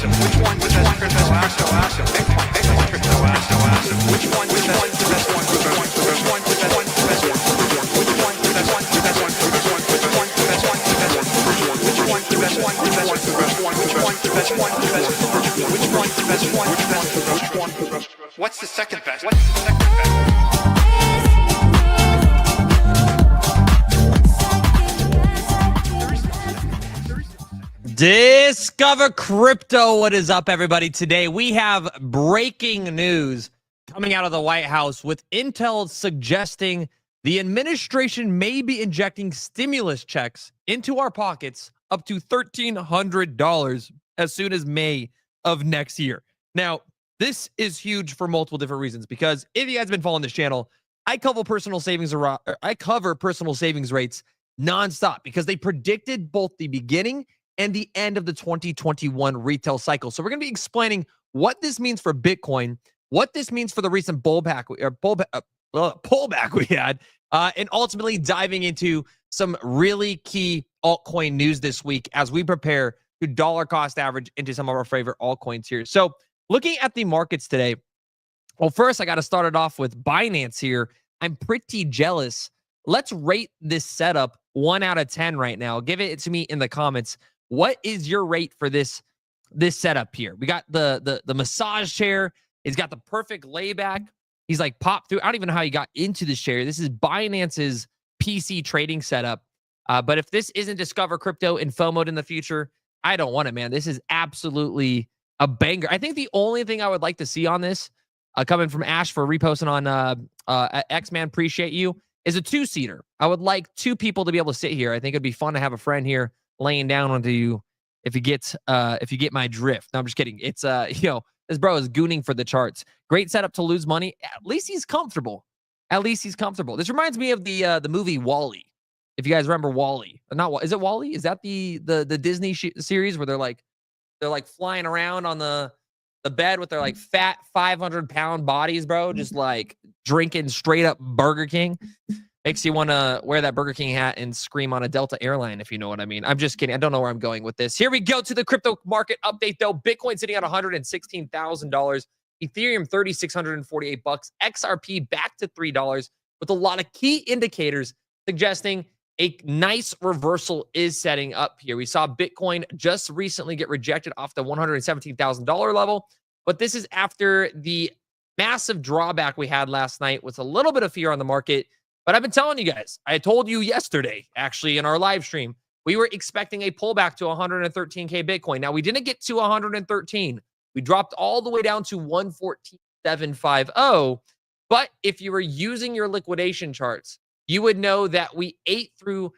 asset? Which one is the best crypto asset? Bitcoin, crypto asset. Which one is the best one? Which one is the best one? Which one is the best one? Which one is the best one? Which one is the best one? Which one is the best one? Which one is the best one? Which one is the best one? Which one is the best one? Which one is the best one? Which one is the best one? What's the second best? What's the second best? Discover Crypto. What is up, everybody? Today we have breaking news coming out of the White House with intel suggesting the administration may be injecting stimulus checks into our pockets up to $1,300 as soon as May of next year. Now, this is huge for multiple different reasons, because if you guys have been following this channel, I cover personal savings rates nonstop because they predicted both the beginning and the end of the 2021 retail cycle. So we're going to be explaining what this means for Bitcoin, what this means for the recent pullback we had, and ultimately diving into some really key altcoin news this week as we prepare to dollar cost average into some of our favorite altcoins here. So looking at the markets today, well, first I got to start it off with Binance here. I'm pretty jealous. Let's rate this setup 1 out of 10 right now. Give it to me in the comments. What is your rate for this setup here? We got the massage chair. He's got the perfect layback. He's like popped through. I don't even know how he got into this chair. This is Binance's PC trading setup. But if this isn't Discover Crypto in FOMO mode in the future, I don't want it, man. This is absolutely a banger. I think the only thing I would like to see on this, coming from Ash for reposting on X-Man, appreciate you, is a 2-seater. I would like 2 people to be able to sit here. I think it'd be fun to have a friend here laying down onto you if you get my drift. No, I'm just kidding. It's this bro is gooning for the charts. Great setup to lose money. At least he's comfortable. This reminds me of the movie WALL-E. If you guys remember WALL-E. Is it WALL-E? Is that the Disney series where they're like flying around on the bed with their like fat 500-pound bodies, bro, just like drinking straight up Burger King? Makes you want to wear that Burger King hat and scream on a Delta airline, if you know what I mean. I'm just kidding. I don't know where I'm going with this. Here we go to the crypto market update, though. Bitcoin sitting at $116,000. Ethereum, $3,648. XRP back to $3 with a lot of key indicators suggesting a nice reversal is setting up here. We saw Bitcoin just recently get rejected off the $117,000 level, but this is after the massive drawback we had last night with a little bit of fear on the market. But I've been telling you guys, I told you yesterday, actually, in our live stream, we were expecting a pullback to 113K Bitcoin. Now, we didn't get to 113. We dropped all the way down to 114,750. But if you were using your liquidation charts, you would know that we ate through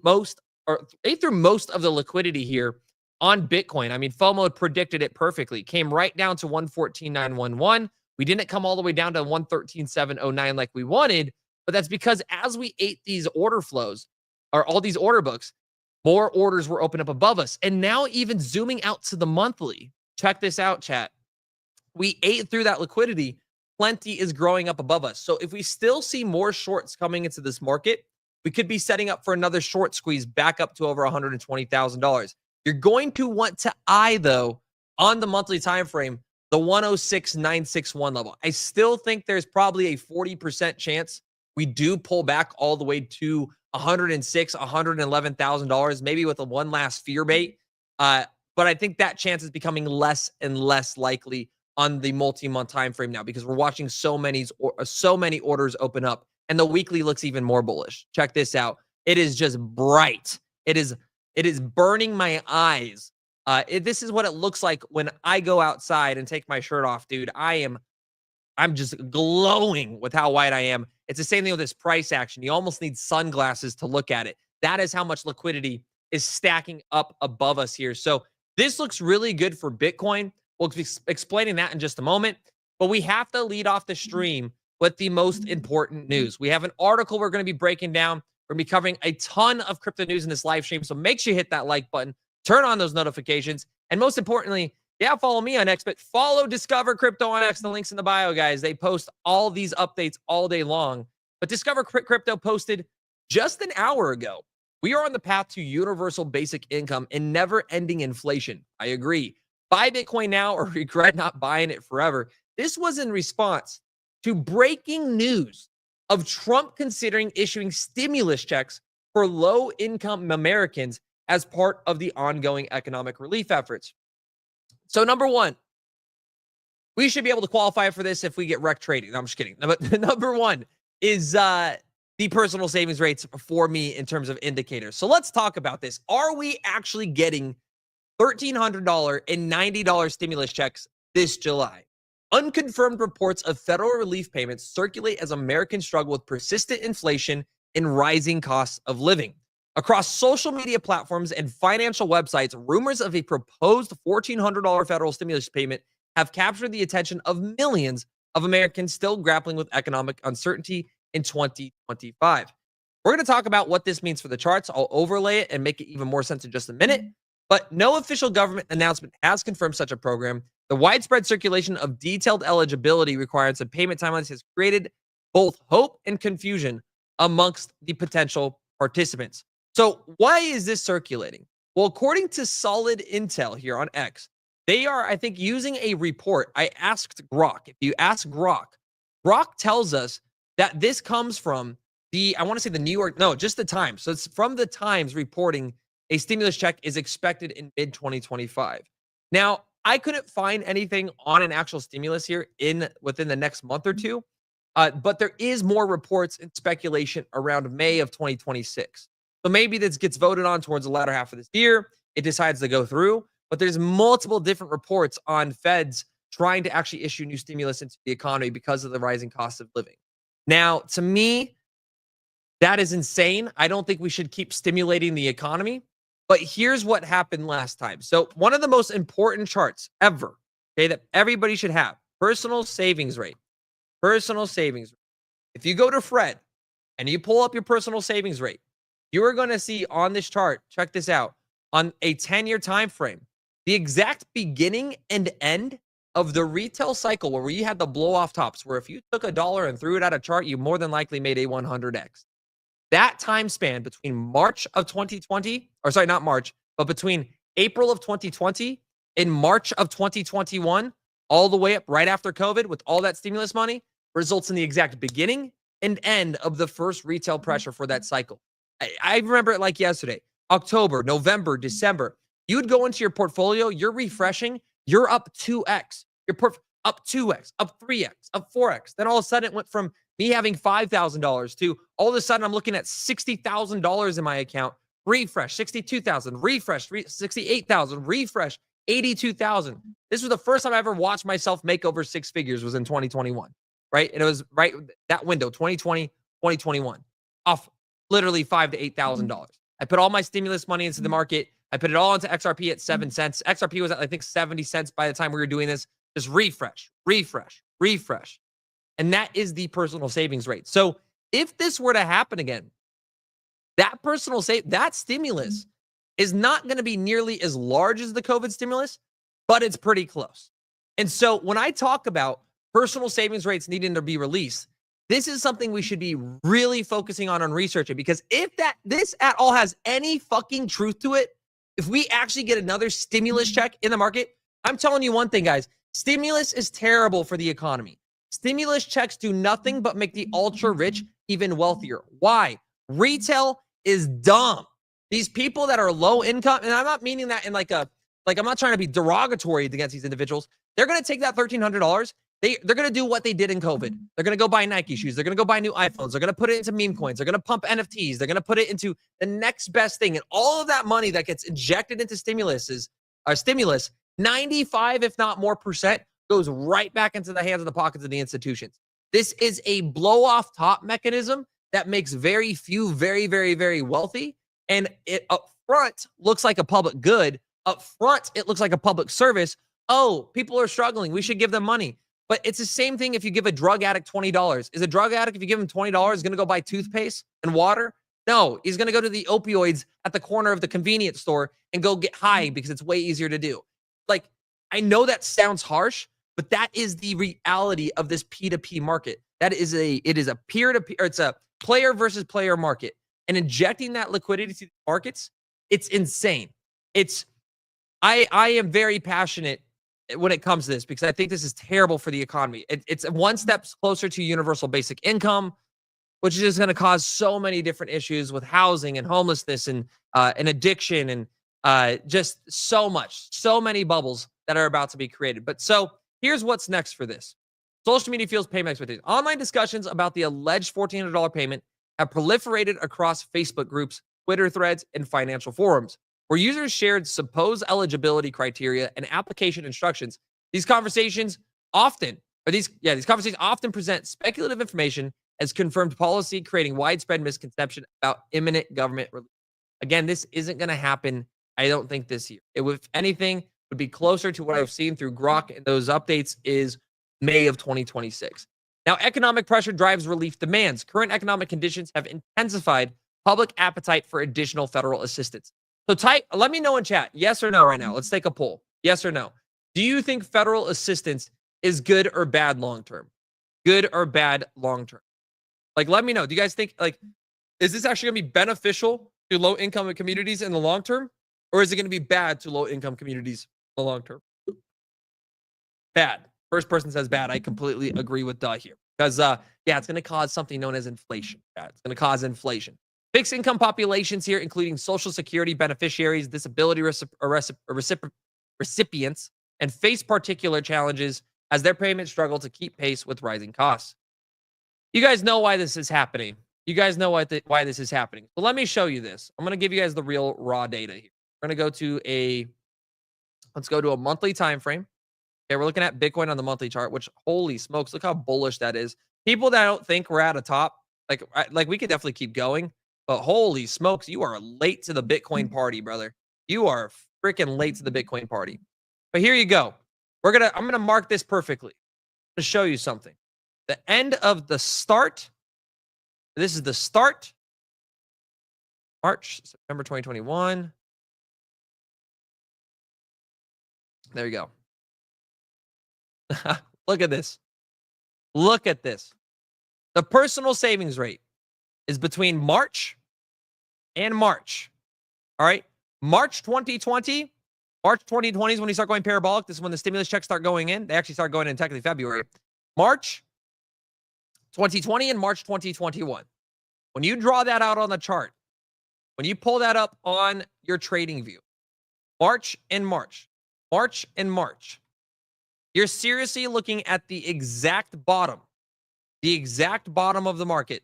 most of the liquidity here on Bitcoin. I mean, FOMO predicted it perfectly. Came right down to 114,911. We didn't come all the way down to 113,709 like we wanted. But that's because as we ate these order flows, or all these order books, more orders were opened up above us. And now even zooming out to the monthly, check this out, chat. We ate through that liquidity. Plenty is growing up above us. So if we still see more shorts coming into this market, we could be setting up for another short squeeze back up to over $120,000. You're going to want to eye, though, on the monthly time frame, the 106,961 level. I still think there's probably a 40% chance we do pull back all the way to $111,000, maybe with one last fear bait. But I think that chance is becoming less and less likely on the multi-month time frame now, because we're watching so many orders open up, and the weekly looks even more bullish. Check this out. It is just bright. It is burning my eyes. This is what it looks like when I go outside and take my shirt off, dude. I'm just glowing with how white I am. It's the same thing with this price action. You almost need sunglasses to look at it. That is how much liquidity is stacking up above us here. So this looks really good for Bitcoin. We'll be explaining that in just a moment. But we have to lead off the stream with the most important news. We have an article we're going to be breaking down. We're going to be covering a ton of crypto news in this live stream. So make sure you hit that like button, turn on those notifications, and most importantly, follow me on X, but follow Discover Crypto on X. The link's in the bio, guys. They post all these updates all day long. But Discover Crypto posted just an hour ago. We are on the path to universal basic income and never-ending inflation. I agree. buy Bitcoin now or regret not buying it forever. This was in response to breaking news of Trump considering issuing stimulus checks for low income Americans as part of the ongoing economic relief efforts. So, number one, we should be able to qualify for this if we get rec trading. No, I'm just kidding. But number one is the personal savings rates for me in terms of indicators. So let's talk about this. Are we actually getting $1,300 and $90 stimulus checks this July? Unconfirmed reports of federal relief payments circulate as Americans struggle with persistent inflation and rising costs of living. Across social media platforms and financial websites, rumors of a proposed $1,400 federal stimulus payment have captured the attention of millions of Americans still grappling with economic uncertainty in 2025. We're going to talk about what this means for the charts. I'll overlay it and make it even more sense in just a minute. But no official government announcement has confirmed such a program. The widespread circulation of detailed eligibility requirements and payment timelines has created both hope and confusion amongst the potential participants. So why is this circulating? Well, according to solid intel here on X, they are, I think, using a report. I asked Grok. If you ask Grok, Grok tells us that this comes from I want to say the New York, no, just the Times. So it's from the Times reporting a stimulus check is expected in mid 2025. Now, I couldn't find anything on an actual stimulus here within the next month or two, but there is more reports and speculation around May of 2026. So maybe this gets voted on towards the latter half of this year. It decides to go through, but there's multiple different reports on feds trying to actually issue new stimulus into the economy because of the rising cost of living. Now, to me, that is insane. I don't think we should keep stimulating the economy. But here's what happened last time. So one of the most important charts ever, okay, that everybody should have, personal savings rate. Personal savings rate. If you go to Fred and you pull up your personal savings rate, you are going to see on this chart, check this out, on a 10-year time frame, the exact beginning and end of the retail cycle where we had the blow off tops, where if you took $1 and threw it at a chart, you more than likely made a 100x. That time span between March of 2020, or sorry, not March, but between April of 2020 and March of 2021, all the way up right after COVID with all that stimulus money, results in the exact beginning and end of the first retail pressure for that cycle. I remember it like yesterday. October, November, December. You would go into your portfolio, you're refreshing, you're up 2x. You're up 2x, up 3x, up 4x. Then all of a sudden it went from me having $5,000 to all of a sudden I'm looking at $60,000 in my account. Refresh, 62,000, refresh, 68,000, refresh, 82,000. This was the first time I ever watched myself make over six figures was in 2021, right? And it was right that window, 2020, 2021, off literally $5,000 to $8,000. I put all my stimulus money into the market. I put it all into XRP at 7 cents. XRP was at, I think, 70 cents by the time we were doing this. Just refresh, refresh, refresh. And that is the personal savings rate. So if this were to happen again, that stimulus is not going to be nearly as large as the COVID stimulus, but it's pretty close. And so when I talk about personal savings rates needing to be released, this is something we should be really focusing on researching, because if this at all has any fucking truth to it, if we actually get another stimulus check in the market, I'm telling you one thing, guys, stimulus is terrible for the economy. Stimulus checks do nothing but make the ultra rich even wealthier. Why? Retail is dumb. These people that are low income, and I'm not meaning that in I'm not trying to be derogatory against these individuals. They're going to take that $1,300. They're going to do what they did in COVID. They're going to go buy Nike shoes. They're going to go buy new iPhones. They're going to put it into meme coins. They're going to pump NFTs. They're going to put it into the next best thing. And all of that money that gets injected into stimulus, 95, if not more percent, goes right back into the hands of the pockets of the institutions. This is a blow off top mechanism that makes very few very, very, very wealthy. And it up front looks like a public good. Up front, it looks like a public service. Oh, people are struggling. We should give them money. But it's the same thing if you give a drug addict $20. Is a drug addict, if you give him $20, going to go buy toothpaste and water? No, he's going to go to the opioids at the corner of the convenience store and go get high because it's way easier to do. Like, I know that sounds harsh, but that is the reality of this P2P market. It is a peer-to-peer, or it's a player versus player market. And injecting that liquidity to the markets, it's insane. It's I am very passionate when it comes to this because I think this is terrible for the economy. It's one step closer to universal basic income, which is just going to cause so many different issues with housing and homelessness and addiction and just so many bubbles that are about to be created. But so here's what's next for this. Social media fuels payment expectations. Online discussions about the alleged $1,400 payment have proliferated across Facebook groups, Twitter threads, and financial forums, where users shared supposed eligibility criteria and application instructions. These conversations these conversations often present speculative information as confirmed policy, creating widespread misconception about imminent government relief. Again, this isn't going to happen, I don't think, this year. It would, if anything, would be closer to what I've seen through Grok and those updates is May of 2026. Now, economic pressure drives relief demands. Current economic conditions have intensified public appetite for additional federal assistance. So let me know in chat, yes or no right now. Let's take a poll. Yes or no. Do you think federal assistance is good or bad long term? Good or bad long term? Like, let me know. Do you guys think, like, is this actually going to be beneficial to low income communities in the long term? Or is it going to be bad to low income communities in the long term? Bad. First person says bad. I completely agree with here. Because, it's going to cause something known as inflation. Yeah, it's going to cause inflation. Fixed income populations here, including Social Security beneficiaries, disability recipients, and face particular challenges as their payments struggle to keep pace with rising costs. You guys know why this is happening. You guys know why this is happening. So let me show you this. I'm going to give you guys the real raw data here. We're going to go to let's go to a monthly time frame. Okay, we're looking at Bitcoin on the monthly chart, which holy smokes, look how bullish that is. People that don't think we're at a top, like we could definitely keep going, but holy smokes, you are late to the Bitcoin party, brother. You are freaking late to the Bitcoin party. But here you go. I'm going to mark this perfectly to show you something. The end of the start. This is the start. March, September 2021. There you go. Look at this. Look at this. The personal savings rate is between March and March. All right. March 2020 is when you start going parabolic. This is when the stimulus checks start going in. They actually start going in technically February. March 2020 and March 2021. When you draw that out on the chart, when you pull that up on your trading view, March and March, you're seriously looking at the exact bottom of the market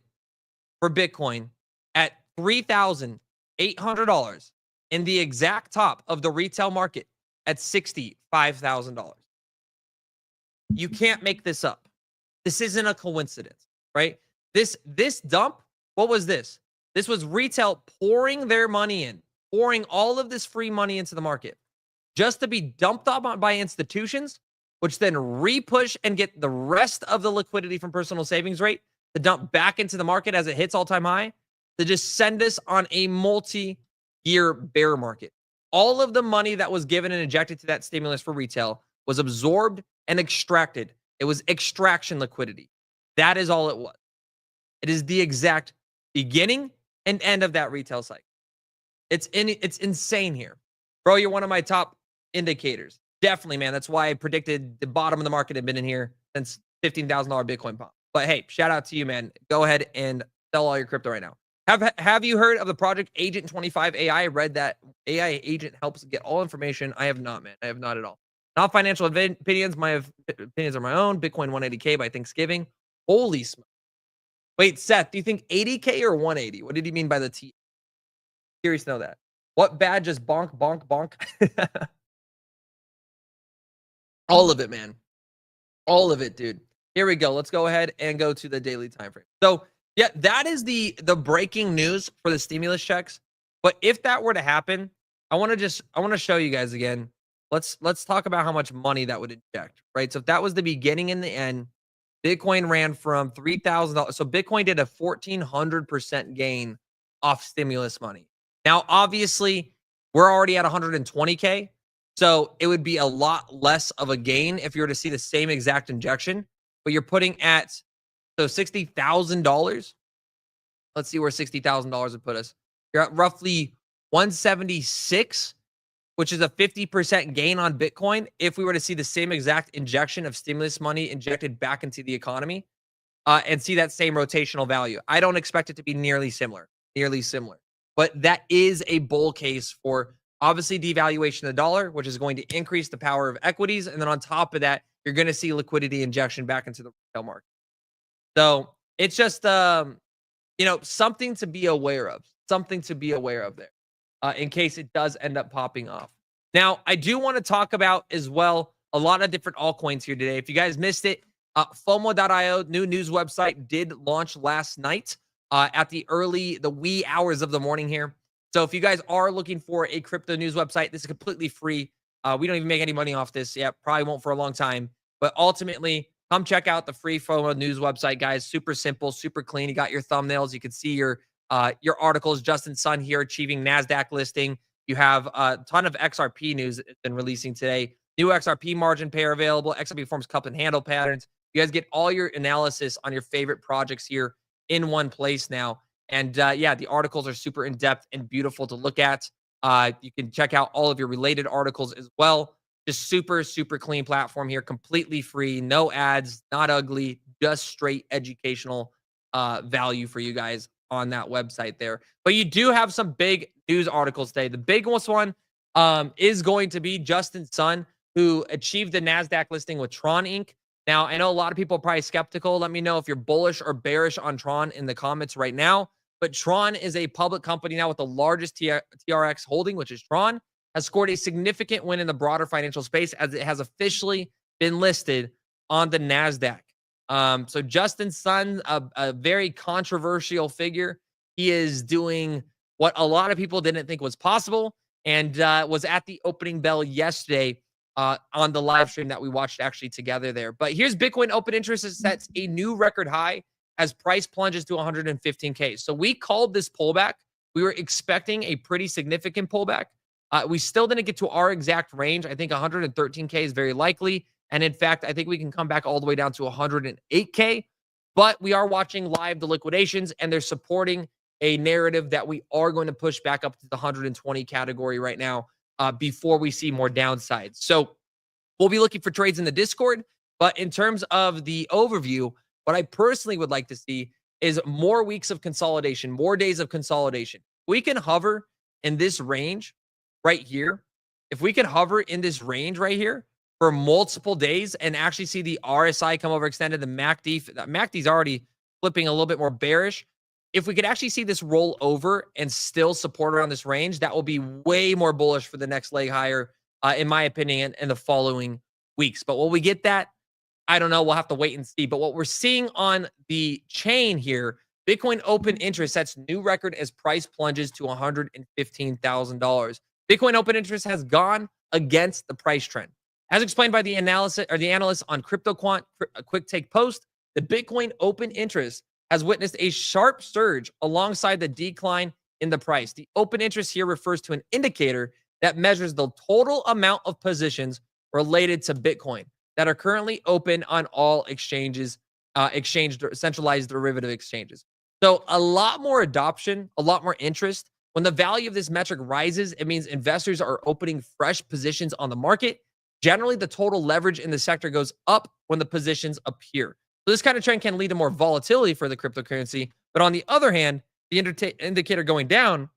for Bitcoin at $3,800 and the exact top of the retail market at $65,000. You can't make this up. This isn't a coincidence, right? This dump, what was this? This was retail pouring their money in, pouring all of this free money into the market just to be dumped up by institutions, which then repush and get the rest of the liquidity from personal savings rate to dump back into the market as it hits all-time high to just send us on a multi-year bear market. All of the money that was given and injected to that stimulus for retail was absorbed and extracted. It was extraction liquidity. That is all it was. It is the exact beginning and end of that retail cycle. It's insane here. Bro, you're one of my top indicators. Definitely, man. That's why I predicted the bottom of the market had been in here since $15,000 Bitcoin pump. But hey, shout out to you, man. Go ahead and sell all your crypto right now. Have you heard of the project Agent 25 AI? I read that AI agent helps get all information. I have not, man. I have not at all. Not financial opinions. My opinions are my own. Bitcoin 180K by Thanksgiving. Holy smoke. Wait, Seth, do you think 80K or 180? What did he mean by the T? Curious to know that. What badge is bonk, bonk, bonk? All of it, man. All of it, dude. Here we go. Let's go ahead and go to the daily time frame. So, yeah, that is the breaking news for the stimulus checks. But if that were to happen, I want to show you guys again. Let's talk about how much money that would inject, right? So if that was the beginning and the end, Bitcoin ran from $3,000. So Bitcoin did a 1,400% gain off stimulus money. Now, obviously, we're already at 120K. So it would be a lot less of a gain if you were to see the same exact injection, but you're putting at, so $60,000. Let's see where $60,000 would put us. You're at roughly 176 which is a 50% gain on Bitcoin if we were to see the same exact injection of stimulus money injected back into the economy and see that same rotational value. I don't expect it to be nearly similar. But that is a bull case for obviously devaluation of the dollar, which is going to increase the power of equities. And then on top of that, you're going to see liquidity injection back into the retail market. So it's just, something to be aware of, there in case it does end up popping off. Now, I do want to talk about as well a lot of different altcoins here today. If you guys missed it, FOMO.io, new news website, did launch last night at the wee hours of the morning here. So if you guys are looking for a crypto news website, this is completely free. We don't even make any money off this yet. Probably won't for a long time. But ultimately, come check out the free FOMO news website, guys. Super simple, super clean. You got your thumbnails. You can see your articles. Justin Sun here achieving NASDAQ listing. You have a ton of XRP news that's been releasing today. New XRP margin pair available. XRP forms cup and handle patterns. You guys get all your analysis on your favorite projects here in one place now. And the articles are super in-depth and beautiful to look at. You can check out all of your related articles as well. Just super, super clean platform here, completely free, no ads, not ugly, just straight educational value for you guys on that website there. But you do have some big news articles today. The biggest one is going to be Justin Sun, who achieved the NASDAQ listing with Tron Inc. Now, I know a lot of people are probably skeptical. Let me know if you're bullish or bearish on Tron in the comments right now. But Tron is a public company now with the largest TRX holding, which is Tron, has scored a significant win in the broader financial space as it has officially been listed on the NASDAQ. So Justin Sun, a very controversial figure. He is doing what a lot of people didn't think was possible and was at the opening bell yesterday on the live stream that we watched actually together there. But here's Bitcoin open interest sets a new record high as price plunges to 115K. So we called this pullback. We were expecting a pretty significant pullback. We still didn't get to our exact range. I think 113K is very likely. And in fact, I think we can come back all the way down to 108K. But we are watching live the liquidations, and they're supporting a narrative that we are going to push back up to the 120 category right now before we see more downsides. So we'll be looking for trades in the Discord. But in terms of the overview, what I personally would like to see is more weeks of consolidation, more days of consolidation. We can hover in this range right here. If we can hover in this range right here for multiple days and actually see the RSI come overextended, the MACD is already flipping a little bit more bearish. If we could actually see this roll over and still support around this range, that will be way more bullish for the next leg higher, in my opinion, in the following weeks. But will we get that? I don't know. We'll have to wait and see. But what we're seeing on the chain here, Bitcoin open interest sets new record as price plunges to $115,000. Bitcoin open interest has gone against the price trend. As explained by the analysts on CryptoQuant, a quick take post, the Bitcoin open interest has witnessed a sharp surge alongside the decline in the price. The open interest here refers to an indicator that measures the total amount of positions related to Bitcoin that are currently open on all exchanges, centralized derivative exchanges. So a lot more adoption, a lot more interest. When the value of this metric rises, it means investors are opening fresh positions on the market. Generally, the total leverage in the sector goes up when the positions appear. So this kind of trend can lead to more volatility for the cryptocurrency. But on the other hand, the indicator going down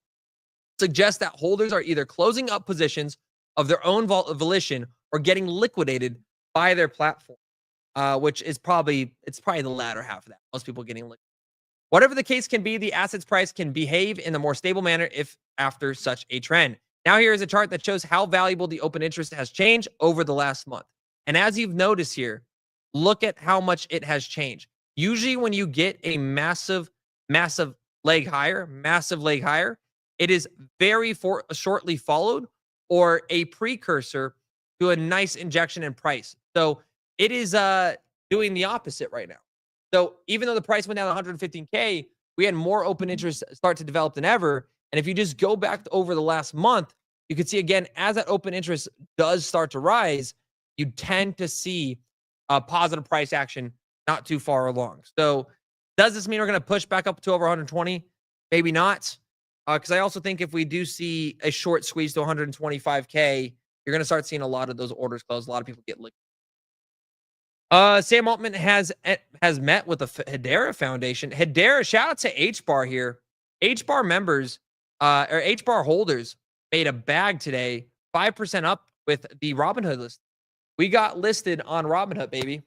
suggests that holders are either closing up positions of their own volition or getting liquidated by their platform, which is probably the latter half of that. Most people getting liquidated. Whatever the case can be, the asset's price can behave in a more stable manner if after such a trend. Now here is a chart that shows how valuable the open interest has changed over the last month. And as you've noticed here, look at how much it has changed. Usually when you get a massive leg higher, it is very shortly followed or a precursor to a nice injection in price. So it is doing the opposite right now. So even though the price went down 115K, we had more open interest start to develop than ever. And if you just go back over the last month, you can see again, as that open interest does start to rise, you tend to see a positive price action not too far along. So does this mean we're going to push back up to over 120? Maybe not. Because I also think if we do see a short squeeze to 125K, you're going to start seeing a lot of those orders close. A lot of people get liquid. Sam Altman has met with the Hedera Foundation. Hedera, shout out to H-Bar here. H-Bar members, or H-Bar holders made a bag today, 5% up with the Robinhood list. We got listed on Robinhood, baby.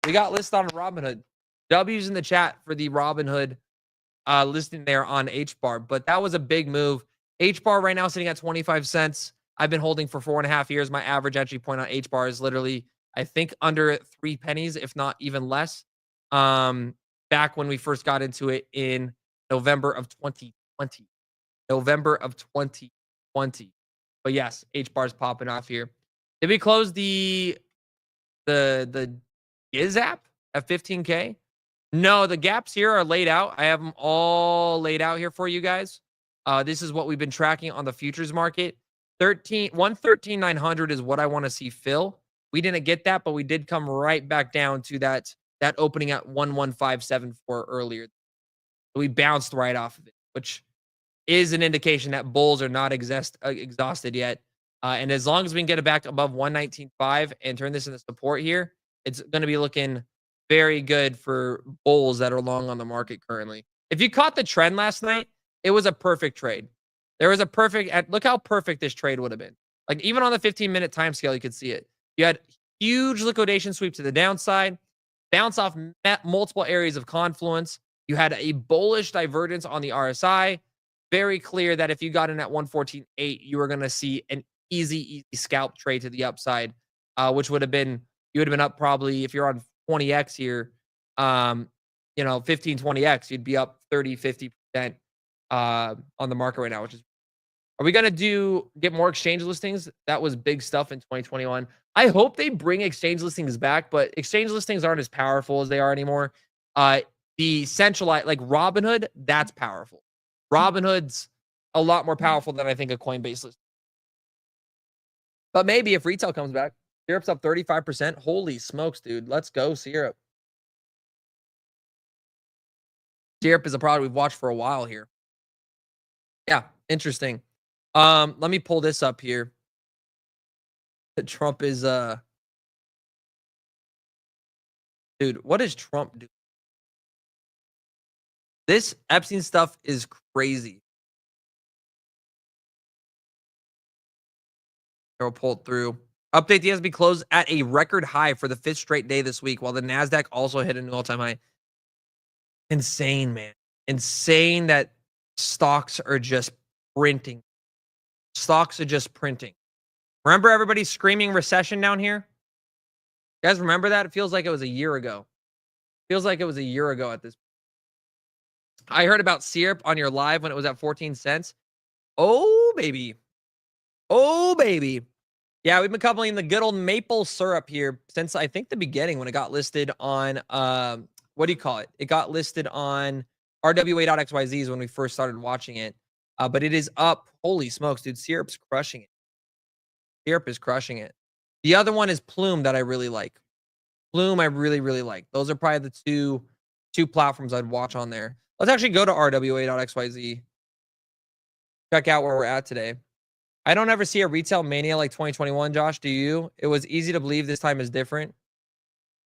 We got listed on Robinhood. W's in the chat for the Robinhood listing there on H-Bar. But that was a big move. H-Bar right now sitting at 25 cents. I've been holding for 4.5 years. My average entry point on H-Bar is literally, I think, under 3 pennies, if not even less. Back when we first got into it in November of 2020. November of 2020. But yes, H-Bar's popping off here. Did we close the Giz app at 15K? No, the gaps here are laid out. I have them all laid out here for you guys. This is what we've been tracking on the futures market. 113,900 is what I want to see fill. We didn't get that, but we did come right back down to that opening at 11574 earlier. We bounced right off of it, which is an indication that bulls are not exhausted yet. And as long as we can get it back above 119.5 and turn this into support here, it's going to be looking very good for bulls that are long on the market currently. If you caught the trend last night, it was a perfect trade. There was a perfect, look how perfect this trade would have been. Like even on the 15-minute time scale, you could see it. You had huge liquidation sweep to the downside, bounce off multiple areas of confluence. You had a bullish divergence on the RSI. Very clear that if you got in at 114.8, you were going to see an easy scalp trade to the upside, which would have been, you would have been up probably, if you're on 20x here, 15, 20x, you'd be up 30, 50% on the market right now, which is, are we going to get more exchange listings? That was big stuff in 2021. I hope they bring exchange listings back, but exchange listings aren't as powerful as they are anymore. The centralized, like Robinhood, that's powerful. Robinhood's a lot more powerful than I think a Coinbase list. But maybe if retail comes back, Syrup's up 35%. Holy smokes, dude. Let's go, Syrup. Syrup is a product we've watched for a while here. Yeah, interesting. Let me pull this up here. Trump is dude, what does Trump do? This Epstein stuff is crazy. We'll pull it through. Update: the S&P closed at a record high for the 5th straight day this week, while the NASDAQ also hit a new all-time high. Insane, man. Insane that stocks are just printing. Stocks are just printing. Remember everybody screaming recession down here? You guys remember that? It feels like it was a year ago. Feels like it was a year ago at this point. I heard about Syrup on your live when it was at 14 cents. Oh, baby. Oh, baby. Yeah, we've been covering the good old maple syrup here since I think the beginning when it got listed on, what do you call it? It got listed on RWA.xyz when we first started watching it. But it is up. Holy smokes, dude. Syrup's crushing it. Syrup is crushing it. The other one is Plume that I really like. Plume I really, really like. Those are probably the two platforms I'd watch on there. Let's actually go to RWA.xyz. Check out where we're at today. I don't ever see a retail mania like 2021, Josh. Do you? It was easy to believe this time is different.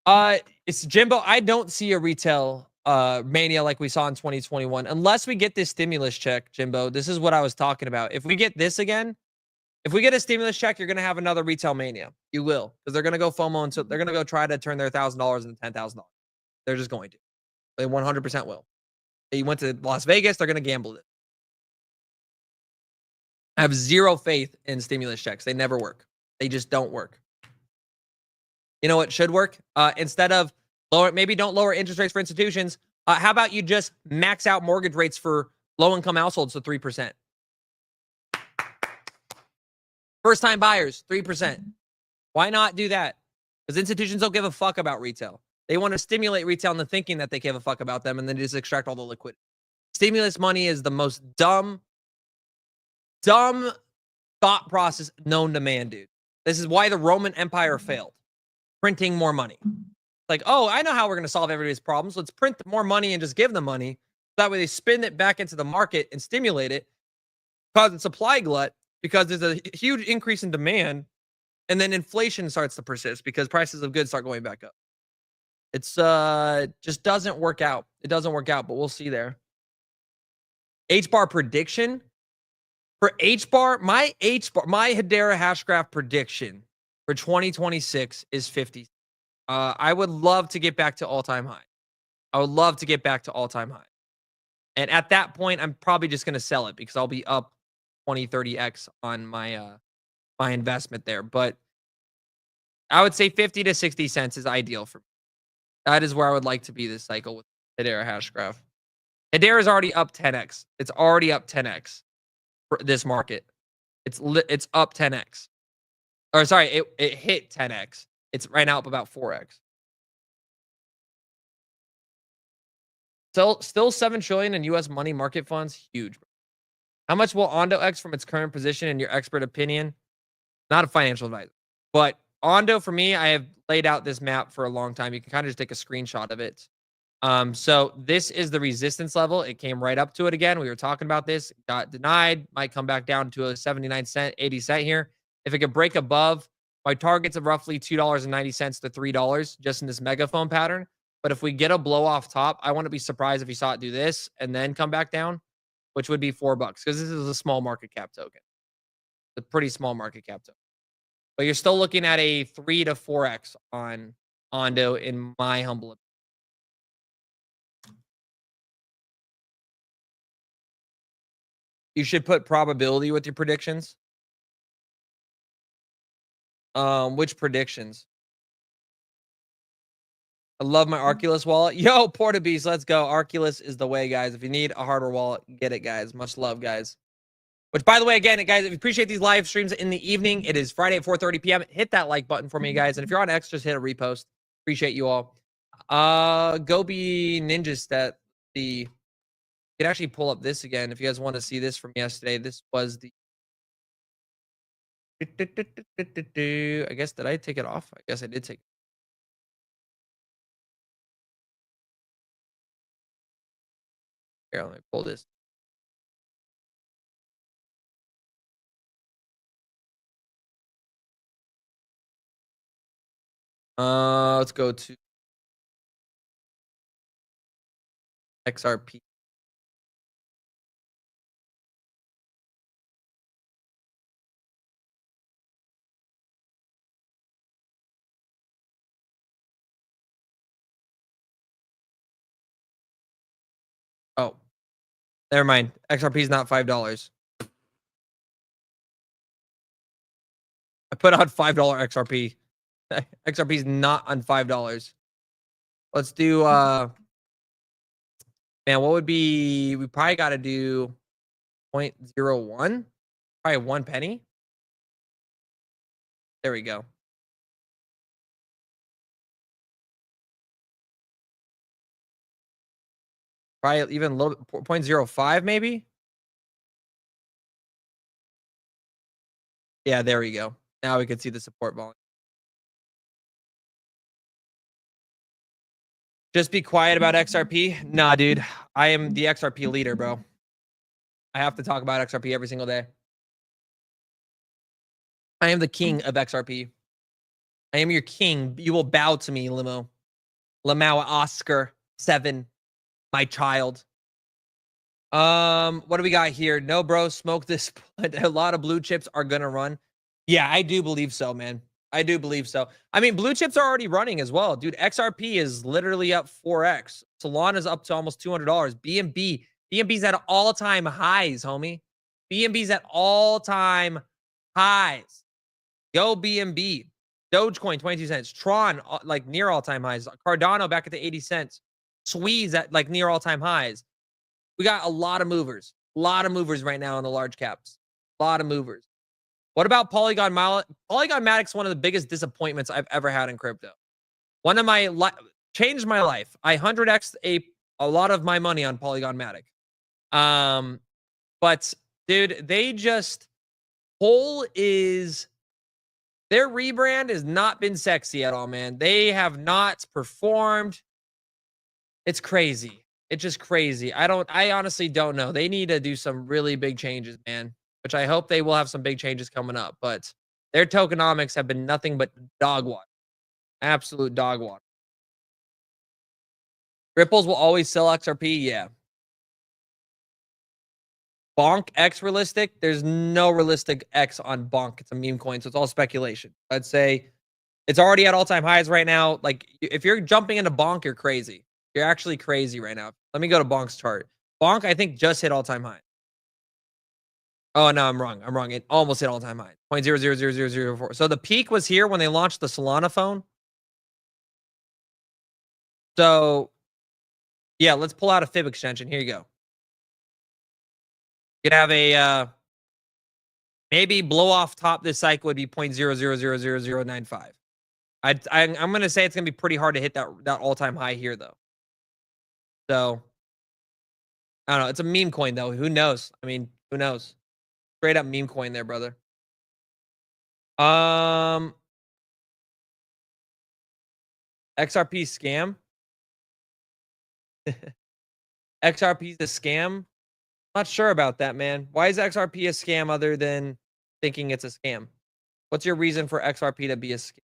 It's Jimbo. I don't see a retail mania like we saw in 2021 unless we get this stimulus check, Jimbo. This is what I was talking about. If we get this again, if we get a stimulus check, you're going to have another retail mania. You will, because they're going to go FOMO and so they're going to go try to turn their $1,000 into $10,000. They're just going to. They 100% will. They went to Las Vegas. They're going to gamble it. I have zero faith in stimulus checks. They never work. They just don't work. You know what should work? Instead of maybe don't lower interest rates for institutions. How about you just max out mortgage rates for low-income households to 3%? First-time buyers, 3%. Why not do that? Because institutions don't give a fuck about retail. They want to stimulate retail into thinking that they give a fuck about them and then just extract all the liquidity. Stimulus money is the most dumb thought process known to man, dude. This is why the Roman Empire failed. Printing more money. Like, oh, I know how we're going to solve everybody's problems. Let's print more money and just give them money. That way they spin it back into the market and stimulate it, causing supply glut because there's a huge increase in demand, and then inflation starts to persist because prices of goods start going back up. It's just doesn't work out. It doesn't work out, but we'll see there. H bar prediction for H bar, my Hedera hashgraph prediction for 2026 is 50. I would love to get back to all-time high. I would love to get back to all-time high. And at that point, I'm probably just going to sell it because I'll be up 20, 30x on my my investment there. But I would say 50 to 60 cents is ideal for me. That is where I would like to be this cycle with Hedera Hashgraph. Hedera is already up 10x. It's already up 10x for this market. It's up 10x. Or sorry, it hit 10x. It's right now up about 4x. Still 7 trillion in US money market funds. Huge. How much will Ondo X from its current position in your expert opinion? Not a financial advisor, but Ondo for me, I have laid out this map for a long time. You can kind of just take a screenshot of it. So this is the resistance level. It came right up to it again. We were talking about this. Got denied. Might come back down to a 79 cent, 80 cent here. If it could break above, my target's of roughly $2.90 to $3 just in this megaphone pattern. But if we get a blow off top, I want to be surprised if you saw it do this and then come back down, which would be $4 because this is a small market cap token. A pretty small market cap token. But you're still looking at a 3 to 4x on Ondo in my humble opinion. You should put probability with your predictions. Which predictions? I love my Arculus wallet. Yo, Portabeast, let's go. Arculus is the way, guys. If you need a hardware wallet, get it, guys. Much love, guys. Which, by the way, again, guys, if you appreciate these live streams in the evening, it is Friday at 4:30 p.m. Hit that like button for me, guys. And if you're on X, just hit a repost. Appreciate you all. Gobi Ninja Stat. You can actually pull up this again if you guys want to see this from yesterday. This was the. I guess, did I take it off? I guess I did take it. Here, let me pull this. Let's go to XRP. Oh, never mind. XRP is not $5. I put on $5 XRP. XRP is not on $5. Let's do man, what would be, we probably got to do 0.01, probably 1 penny. There we go. Probably even a little bit, 0.05 maybe. Yeah, there we go. Now we can see the support volume. Just be quiet about XRP. Nah, dude. I am the XRP leader, bro. I have to talk about XRP every single day. I am the king of XRP. I am your king. You will bow to me, Limo. Lamau Oscar 7, my child. What do we got here? No, bro, smoke this. A lot of blue chips are gonna run. Yeah, I do believe so, man. I do believe so. I mean, blue chips are already running as well, dude. XRP is literally up 4x. Solana's up to almost $200. BNB's at all-time highs, homie. BNB's at all-time highs. Go BNB. Dogecoin 22 cents. Tron like near all-time highs. Cardano back at the 80 cents. Squeeze at like near all-time highs. We got a lot of movers. A lot of movers right now in the large caps. A lot of movers. What about Polygon Matic's one of the biggest disappointments I've ever had in crypto. One of my changed my life. I 100x a lot of my money on Polygon Matic. But dude, they just their rebrand has not been sexy at all, man. They have not performed. It's crazy. It's just crazy. I honestly don't know. They need to do some really big changes, man, which I hope they will have some big changes coming up, but their tokenomics have been nothing but dog water. Absolute dog water. Ripples will always sell XRP. Yeah. Bonk X realistic. There's no realistic X on Bonk. It's a meme coin, so it's all speculation. I'd say it's already at all-time highs right now. Like, if you're jumping into Bonk, you're crazy. You're actually crazy right now. Let me go to Bonk's chart. Bonk, I think, just hit all-time high. Oh, no, I'm wrong. I'm wrong. It almost hit all-time high. 0.000004. So the peak was here when they launched the Solana phone. So, yeah, let's pull out a fib extension. Here you go. You could have a maybe blow off top this cycle would be 0.00000095. I'm gonna say it's gonna be pretty hard to hit that all-time high here though. So I don't know. It's a meme coin though. Who knows? I mean, who knows? Straight up meme coin there, brother. XRP scam. XRP is a scam. Not sure about that, man. Why is XRP a scam other than thinking it's a scam? What's your reason for XRP to be a scam?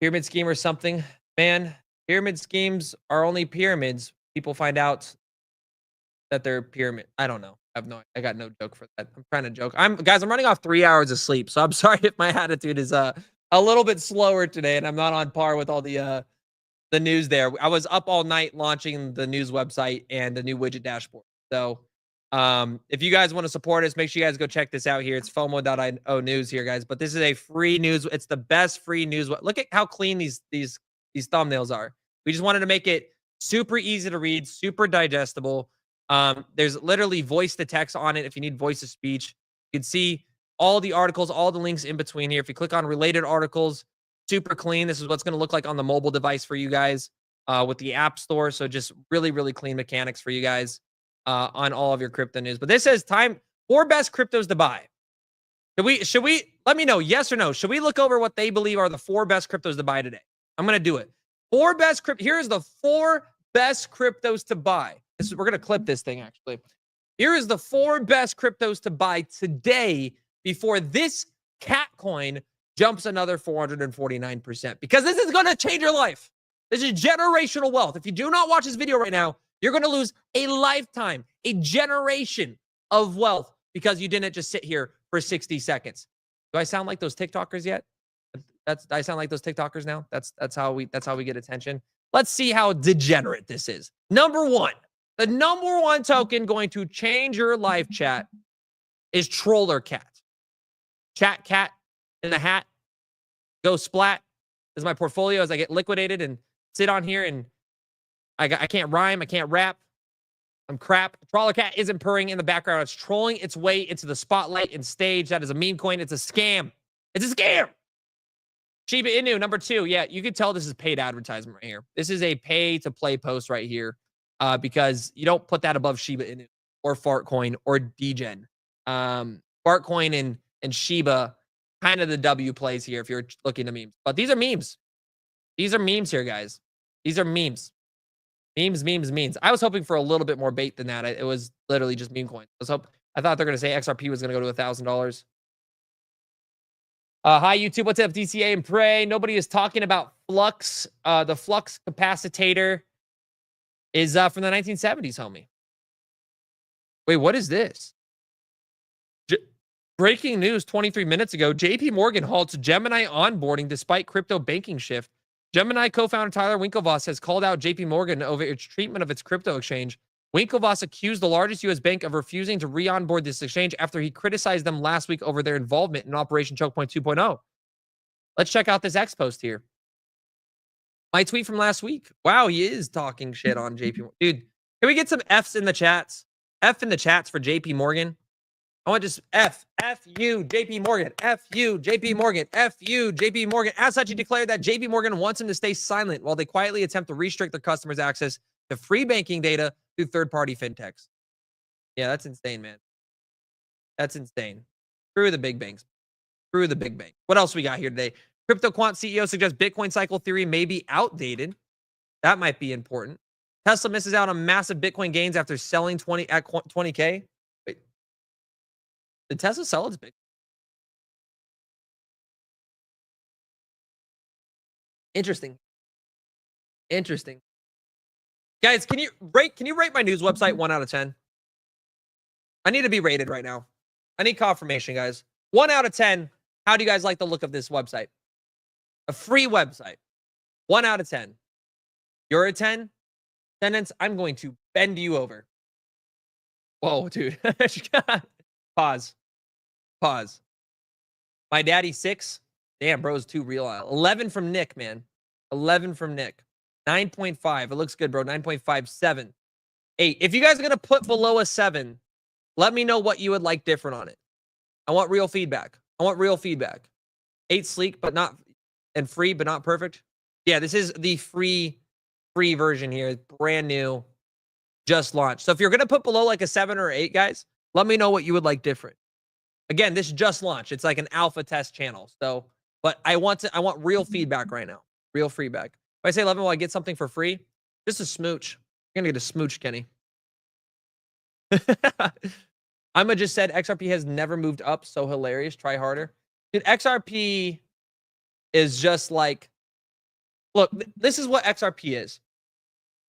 Pyramid scheme or something? Man, pyramid schemes are only pyramids. People find out that they're pyramid. I don't know. I got no joke for that. I'm trying to joke. Guys, I'm running off 3 hours of sleep, so I'm sorry if my attitude is a little bit slower today and I'm not on par with all the news there. I was up all night launching the news website and the new widget dashboard. So if you guys want to support us, make sure you guys go check this out here. It's FOMO.io news here, guys. But this is a free news. It's the best free news. Look at how clean these thumbnails are. We just wanted to make it super easy to read, super digestible. There's literally voice to text on it if you need voice to speech. You can see all the articles, all the links in between here. If you click on related articles, super clean. This is what's going to look like on the mobile device for you guys with the App Store. So just really, really clean mechanics for you guys on all of your crypto news. But this says 4 best cryptos to buy. Should we let me know, yes or no? Should we look over what they believe are the 4 best cryptos to buy today? I'm going to do it. 4 best crypto. Here's the 4 best cryptos to buy. We're going to clip this thing, actually. Here is the 4 best cryptos to buy today before this cat coin jumps another 449%, because this is going to change your life. This is generational wealth. If you do not watch this video right now, you're going to lose a lifetime, a generation of wealth because you didn't just sit here for 60 seconds. Do I sound like those TikTokers yet? I sound like those TikTokers now. That's how we get attention. Let's see how degenerate this is. Number 1, the number 1 token going to change your life, chat, is Troller Cat. Chat cat in the hat. Go splat. This is my portfolio as I get liquidated and sit on here, and I can't rhyme. I can't rap. I'm crap. Troller Cat isn't purring in the background. It's trolling its way into the spotlight and stage. That is a meme coin. It's a scam. It's a scam. Shiba Inu, number 2. Yeah, you can tell this is paid advertisement right here. This is a pay-to-play post right here because you don't put that above Shiba Inu or Fartcoin or Degen. Fartcoin and Shiba, kind of the W plays here if you're looking to memes. But these are memes. These are memes here, guys. These are memes. Memes. I was hoping for a little bit more bait than that. It was literally just meme coins. I thought they're going to say XRP was going to go to $1,000. Hi, YouTube. What's up, DCA and Prey? Nobody is talking about Flux. The Flux capacitor is from the 1970s, homie. Wait, what is this? Breaking news 23 minutes ago. JP Morgan halts Gemini onboarding despite crypto banking shift. Gemini co-founder Tyler Winklevoss has called out JP Morgan over its treatment of its crypto exchange. Winklevoss accused the largest U.S. bank of refusing to re-onboard this exchange after he criticized them last week over their involvement in Operation Choke Point 2.0. Let's check out this X post here. My tweet from last week. Wow, he is talking shit on JP Morgan. Dude, can we get some Fs in the chats? F in the chats for JP Morgan. I want just F you, JP Morgan, F you, JP Morgan, F you, JP Morgan. As such, he declared that JP Morgan wants him to stay silent while they quietly attempt to restrict their customers' access to free banking data through third-party fintechs. Yeah, that's insane, man. That's insane. Screw the big banks. Screw the big bank. What else we got here today? Crypto Quant CEO suggests Bitcoin cycle theory may be outdated. That might be important. Tesla misses out on massive Bitcoin gains after selling 20K. Wait, did Tesla sell its Bitcoin? Interesting. Interesting. Guys, can you rate my news website 1 out of 10? I need to be rated right now. I need confirmation, guys. 1 out of 10. How do you guys like the look of this website? A free website. 1 out of 10. You're a 10? Sentence, I'm going to bend you over. Whoa, dude. Pause. Pause. My daddy 6. Damn, bro's too real. 11 from Nick, man. 11 from Nick. 9.5. It looks good, bro. 9.57. 8. If you guys are going to put below a 7, let me know what you would like different on it. I want real feedback. I want real feedback. 8 sleek, but not, and free, but not perfect. Yeah, this is the free version here. Brand new. Just launched. So if you're going to put below like a 7 or 8, guys, let me know what you would like different. Again, this just launched. It's like an alpha test channel. So, but I want real feedback right now. Real feedback. If I say 11, will I get something for free? Just a smooch. You're going to get a smooch, Kenny. I'ma just said XRP has never moved up. So hilarious. Try harder. Dude, XRP is just like, look, this is what XRP is.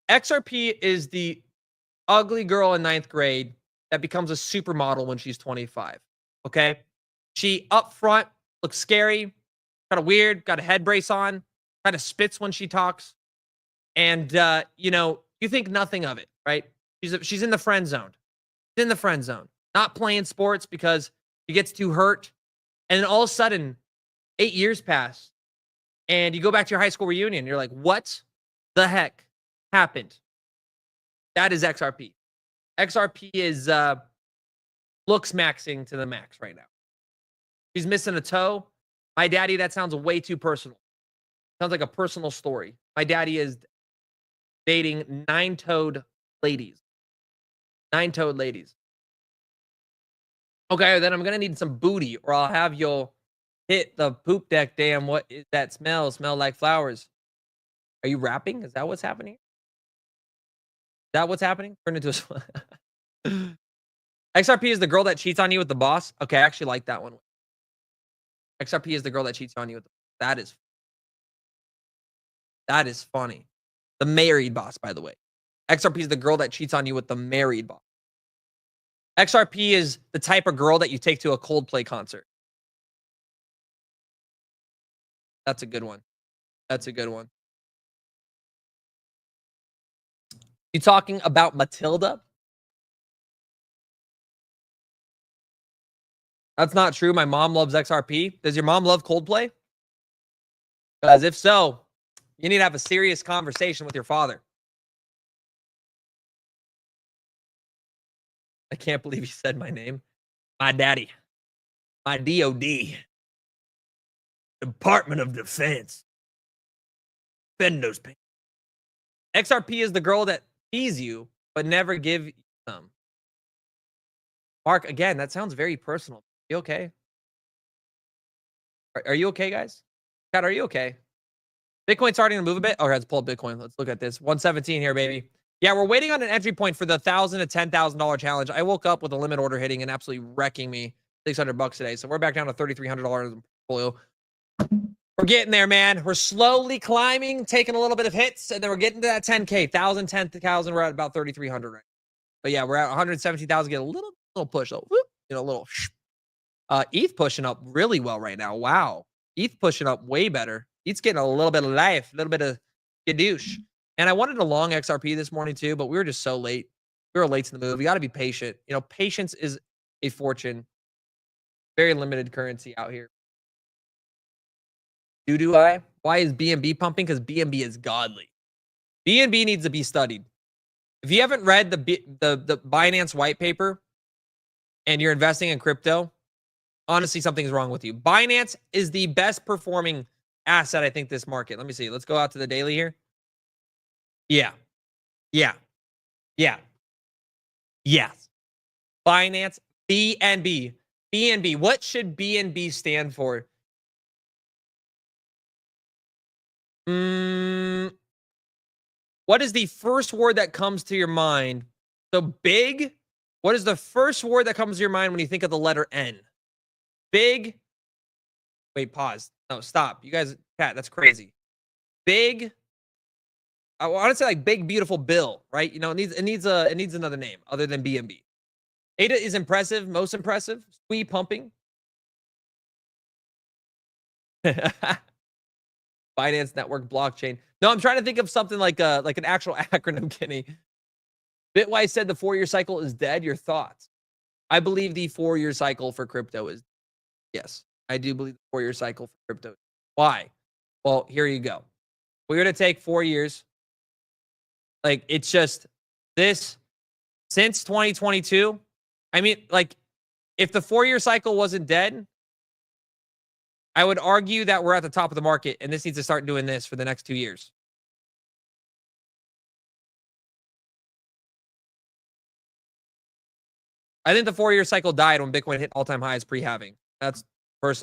XRP is the ugly girl in 9th grade that becomes a supermodel when she's 25. Okay. She up front looks scary, kind of weird, got a head brace on, kind of spits when she talks. And, you think nothing of it, right? She's in the friend zone. She's in the friend zone, not playing sports because she gets too hurt. And then all of a sudden, 8 years pass and you go back to your high school reunion. You're like, what the heck happened? That is XRP. XRP is looks maxing to the max right now. She's missing a toe. My daddy, that sounds way too personal. Sounds like a personal story. My daddy is dating 9-toed ladies. 9-toed ladies. Okay, then I'm going to need some booty or I'll have you hit the poop deck. Damn, what is that smell? Smell like flowers. Are you rapping? Is that what's happening? Is that what's happening? Turn into a... XRP is the girl that cheats on you with the boss. Okay, I actually like that one. XRP is the girl that cheats on you with the boss. That is funny. The married boss, by the way. XRP is the girl that cheats on you with the married boss. XRP is the type of girl that you take to a Coldplay concert. That's a good one. That's a good one. You talking about Matilda? That's not true. My mom loves XRP. Does your mom love Coldplay? Because if so, you need to have a serious conversation with your father. I can't believe you said my name. My daddy. My DOD. Department of Defense. Spend those pay. XRP is the girl that sees you, but never give you some. Mark, again, that sounds very personal. You okay? Are you okay, guys? God, are you okay? Bitcoin starting to move a bit. Oh, let's pull up Bitcoin. Let's look at this. 117 here, baby. Yeah, we're waiting on an entry point for the $1,000 to $10,000 challenge. I woke up with a limit order hitting and absolutely wrecking me. $600 today. So we're back down to $3,300 in the portfolio. We're getting there, man. We're slowly climbing, taking a little bit of hits, and then we're getting to that 10K, 1,000, 10,000. We're at about 3,300 right. But yeah, we're at 117,000. Get a little push, though. Whoop, a little. ETH pushing up really well right now. Wow, ETH pushing up way better. ETH's getting a little bit of life, a little bit of gadoosh. And I wanted a long XRP this morning too, but we were just so late. We were late to the move. You got to be patient. Patience is a fortune. Very limited currency out here. Do I? Why is BNB pumping? Because BNB is godly. BNB needs to be studied. If you haven't read the Binance white paper and you're investing in crypto, honestly, something's wrong with you. Binance is the best performing asset, I think, this market. Let me see. Let's go out to the daily here. Yeah. Yes. Binance, BNB. BNB. What should BNB stand for? What is the first word that comes to your mind? So big. What is the first word that comes to your mind when you think of the letter N? Big. Wait, pause. No, stop. You guys, Pat, that's crazy. Big. I want to say like big, beautiful Bill, right? You know, it needs another name other than BNB. Ada is impressive, most impressive. Squee pumping. Finance network blockchain. No, I'm trying to think of something like an actual acronym, Kenny. Bitwise said the 4-year cycle is dead. Your thoughts? I believe the 4-year cycle for crypto is yes. I do believe the 4-year cycle for crypto. Why? Well, here you go. We're gonna take 4 years. Like it's just this since 2022. I mean, like if the 4-year cycle wasn't dead, I would argue that we're at the top of the market and this needs to start doing this for the next 2 years. I think the 4-year cycle died when Bitcoin hit all-time highs pre-halving. That's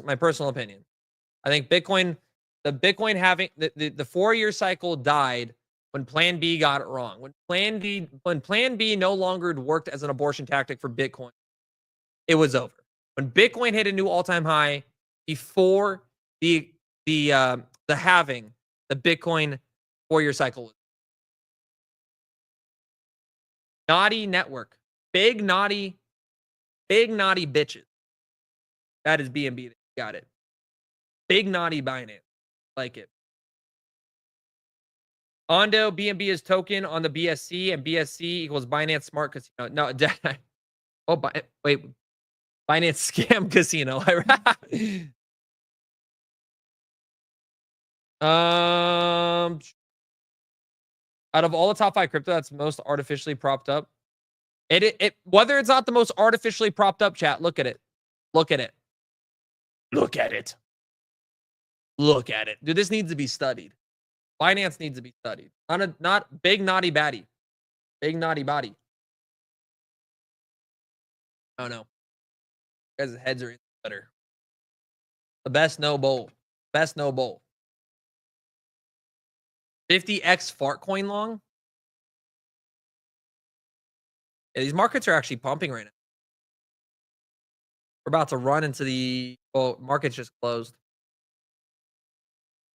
my personal opinion. I think the Bitcoin having the 4-year cycle died when Plan B got it wrong. When Plan B no longer worked as an abortion tactic for Bitcoin, it was over. When Bitcoin hit a new all-time high before the halving, the Bitcoin 4-year cycle. Naughty network. Big naughty bitches. That is BNB. Got it. Big naughty Binance. Like it. Ondo, BNB is token on the BSC, and BSC equals Binance Smart Casino. No, oh, wait. Binance Scam Casino. Out of all the top 5 crypto that's most artificially propped up, whether it's not the most artificially propped up, chat, look at it. Look at it. Look at it. Look at it. Dude, this needs to be studied. Binance needs to be studied. Not big naughty baddie. Big naughty body. Oh no. You guys' heads are better. The best no bowl. Best no bowl. 50x fart coin long. Yeah, these markets are actually pumping right now. We're about to run into the markets just closed.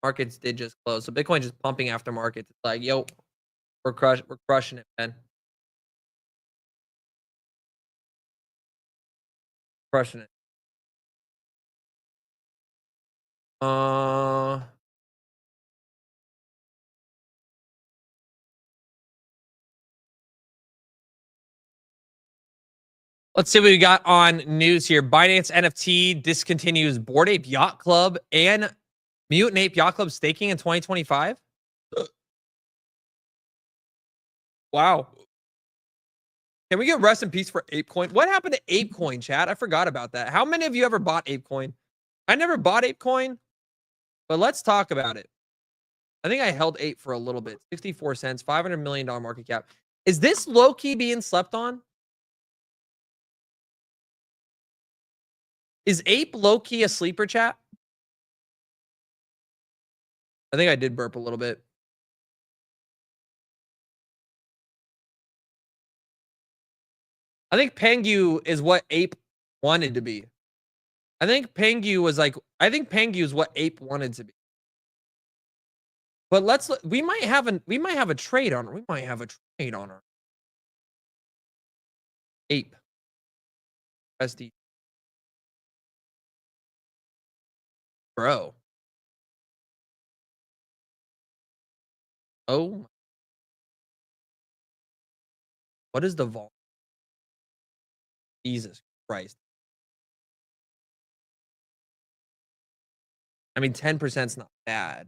Markets did just close. So Bitcoin just pumping after markets. It's like, yo, we're crushing it, man. Crushing it. Let's see what we got on news here. Binance NFT discontinues Bored Ape Yacht Club and Mutant Ape Yacht Club staking in 2025. Wow. Can we get rest in peace for ApeCoin? What happened to ApeCoin, chat? I forgot about that. How many of you ever bought ApeCoin? I never bought ApeCoin, but let's talk about it. I think I held Ape for a little bit. 64 cents, $500 million market cap. Is this low-key being slept on? Is Ape low-key a sleeper, chat? I think I did burp a little bit. I think Pengu is what Ape wanted to be. I think Pengu is what Ape wanted to be. But we might have a trade on her. We might have a trade on her. Ape. SD. Bro. Oh. What is the volume? Jesus Christ. I mean, 10% is not bad.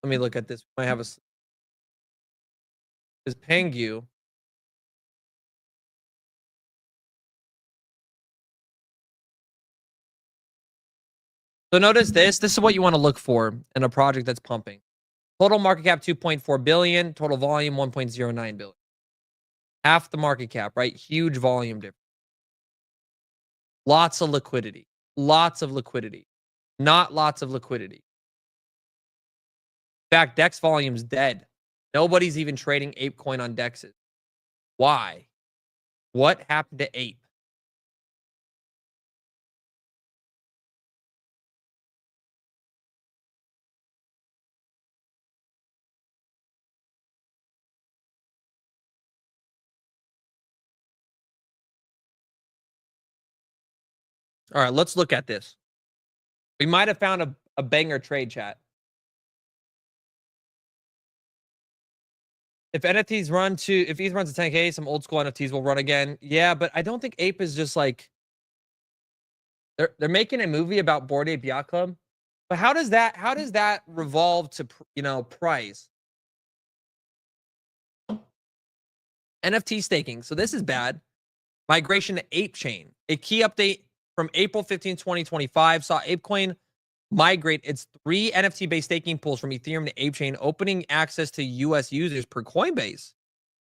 Let me look at this. We might have is Pengu. So notice this. This is what you want to look for in a project that's pumping. Total market cap 2.4 billion, total volume 1.09 billion. Half the market cap, right? Huge volume difference. Lots of liquidity. Lots of liquidity. Not lots of liquidity. In fact, DEX volume's dead. Nobody's even trading ApeCoin on DEXs. Why? What happened to Ape? All right, let's look at this. We might have found a banger trade, chat. If ETH runs to 10K, some old school NFTs will run again. Yeah, but I don't think Ape is just like they're making a movie about Bored Ape Yacht Club. But how does that revolve to price? NFT staking. So this is bad. Migration to Ape Chain. A key update from April 15, 2025 saw ApeCoin migrate its 3 NFT-based staking pools from Ethereum to Ape Chain, opening access to US users per Coinbase.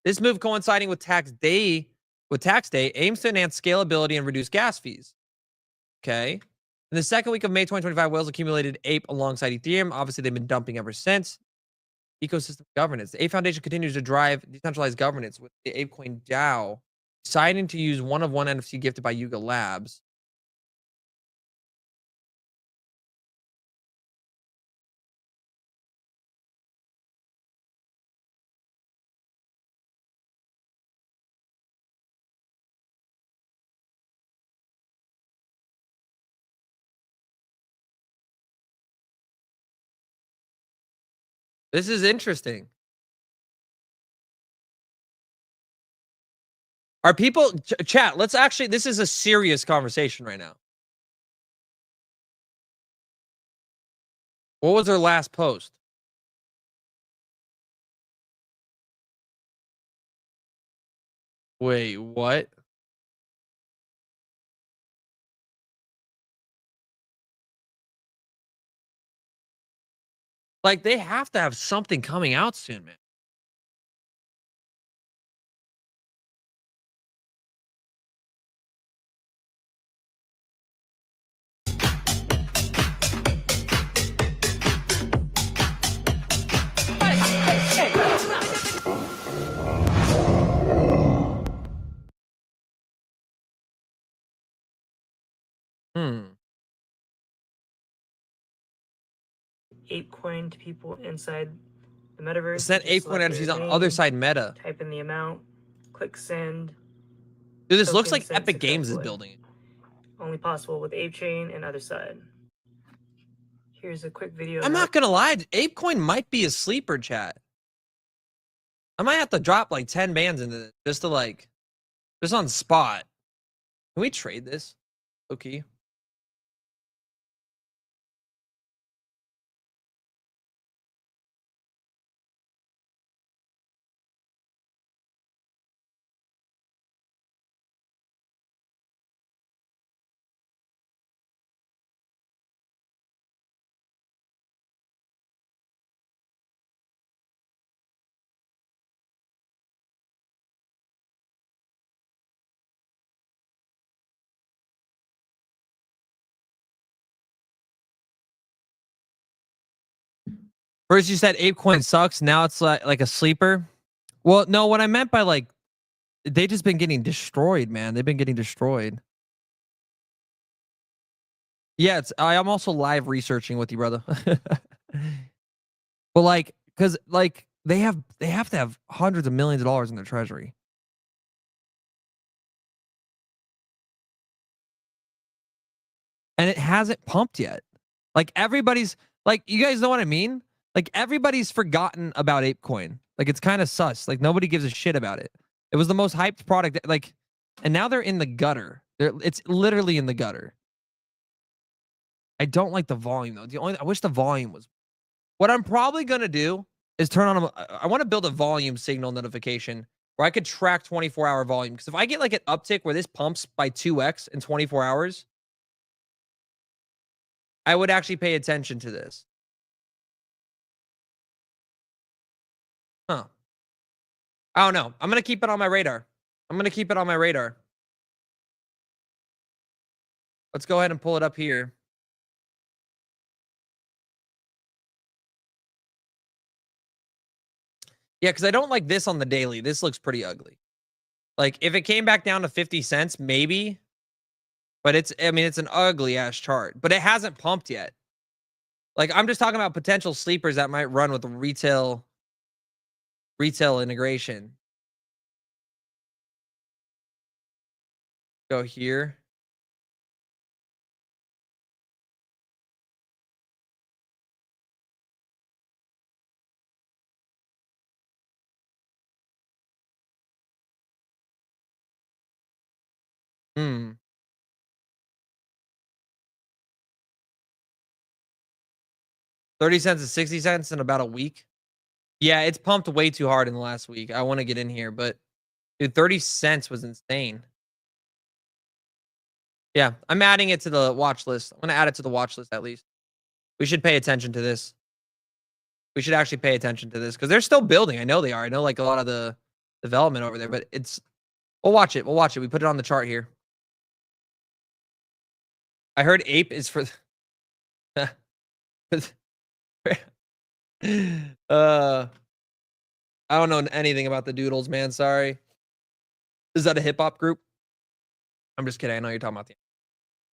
This move coinciding with tax day aims to enhance scalability and reduce gas fees. Okay. In the second week of May 2025, whales accumulated Ape alongside Ethereum. Obviously, they've been dumping ever since. Ecosystem governance. The Ape Foundation continues to drive decentralized governance with the ApeCoin DAO deciding to use one-of-one NFT gifted by Yuga Labs. This is interesting. Are people chat? Let's actually. This is a serious conversation right now. What was their last post? Wait, what? Like they have to have something coming out soon, man. Hmm. ApeCoin to people inside the metaverse. Send Just ApeCoin select NFTs their on name, other side Meta. type in the amount, click send. Dude, this looks Token like sent Epic Games is successfully. building it. Only possible with ApeChain and other side. Here's a quick video. I'm not gonna lie, ApeCoin might be a sleeper, chat. I might have to drop like 10 bands into this just to like, just on spot. Can we trade this? Okay. First you said ApeCoin sucks. Now it's like a sleeper. Well, no, what I meant by like, they just been getting destroyed, man. They've been getting destroyed. Yeah, I am also live researching with you, brother. But like, because like they have to have hundreds of millions of dollars in their treasury. And it hasn't pumped yet. Like everybody's like, you guys know what I mean? Like everybody's forgotten about ApeCoin. Like it's kind of sus. Like nobody gives a shit about it. It was the most hyped product. Like, and now they're in the gutter. It's literally in the gutter. I don't like the volume though. I wish the volume was. What I'm probably gonna do is turn on. I want to build a volume signal notification where I could track 24-hour volume. Because if I get like an uptick where this pumps by 2x in 24 hours, I would actually pay attention to this. Huh. I don't know. I'm going to keep it on my radar. Let's go ahead and pull it up here. Yeah, because I don't like this on the daily. This looks pretty ugly. Like, if it came back down to 50 cents, maybe. But I mean, it's an ugly ass chart. But it hasn't pumped yet. Like, I'm just talking about potential sleepers that might run with retail integration. Go here. Hmm. 30 cents to 60 cents in about a week. Yeah, it's pumped way too hard in the last week. I want to get in here, but dude, 30 cents was insane. Yeah, I'm adding it to the watch list. I'm going to add it to the watch list at least. We should pay attention to this. We should actually pay attention to this because they're still building. I know they are. I know like a lot of the development over there, but we'll watch it. We'll watch it. We put it on the chart here. I heard ape is for I don't know anything about the doodles, man. Sorry. Is that a hip hop group? I'm just kidding. I know you're talking about the.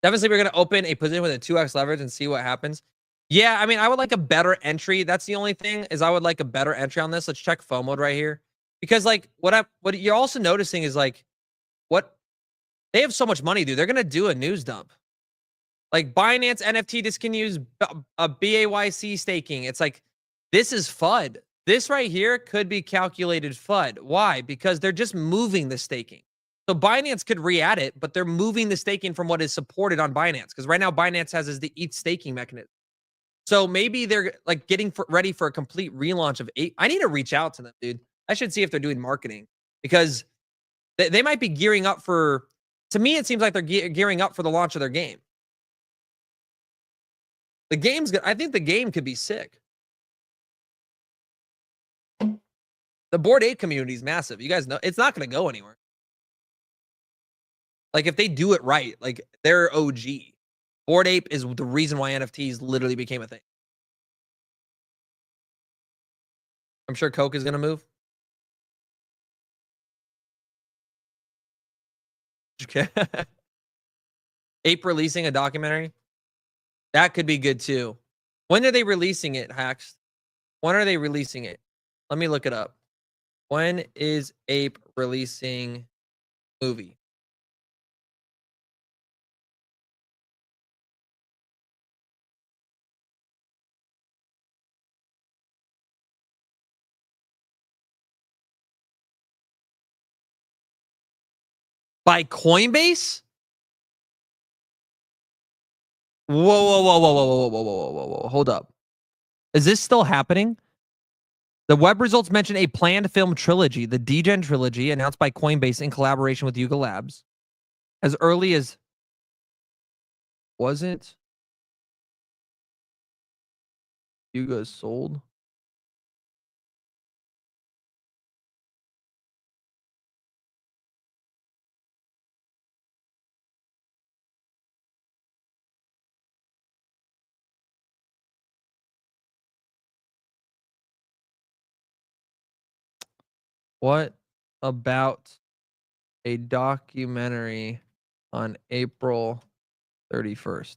Definitely, we're gonna open a position with a 2x leverage and see what happens. Yeah, I mean, I would like a better entry. That's the only thing is I would like a better entry on this. Let's check FOMO mode right here because like what you're also noticing is like what they have so much money, dude. They're gonna do a news dump. Like Binance NFT discontinues a BAYC staking. It's like this is FUD. This right here could be calculated FUD. Why? Because they're just moving the staking. So Binance could re-add it, but they're moving the staking from what is supported on Binance. Because right now Binance has is the ETH staking mechanism. So maybe they're like getting ready for a complete relaunch of I need to reach out to them, dude. I should see if they're doing marketing because they might be gearing up for. To me, it seems like they're gearing up for the launch of their game. The game's good. I think the game could be sick. The Bored Ape community is massive. You guys know it's not going to go anywhere. Like if they do it right, like they're OG. Bored Ape is the reason why NFTs literally became a thing. I'm sure Coke is going to move. Okay. Ape releasing a documentary. That could be good too. When are they releasing it, Hacks? When are they releasing it? Let me look it up. When is Ape releasing movie? By Coinbase? Whoa, whoa, whoa, whoa, whoa, whoa, whoa, whoa, whoa, whoa. Hold up. Is this still happening? The web results mention a planned film trilogy, the Degen trilogy, announced by Coinbase in collaboration with Yuga Labs. As early as was it? Yuga sold. What about a documentary on April 31st?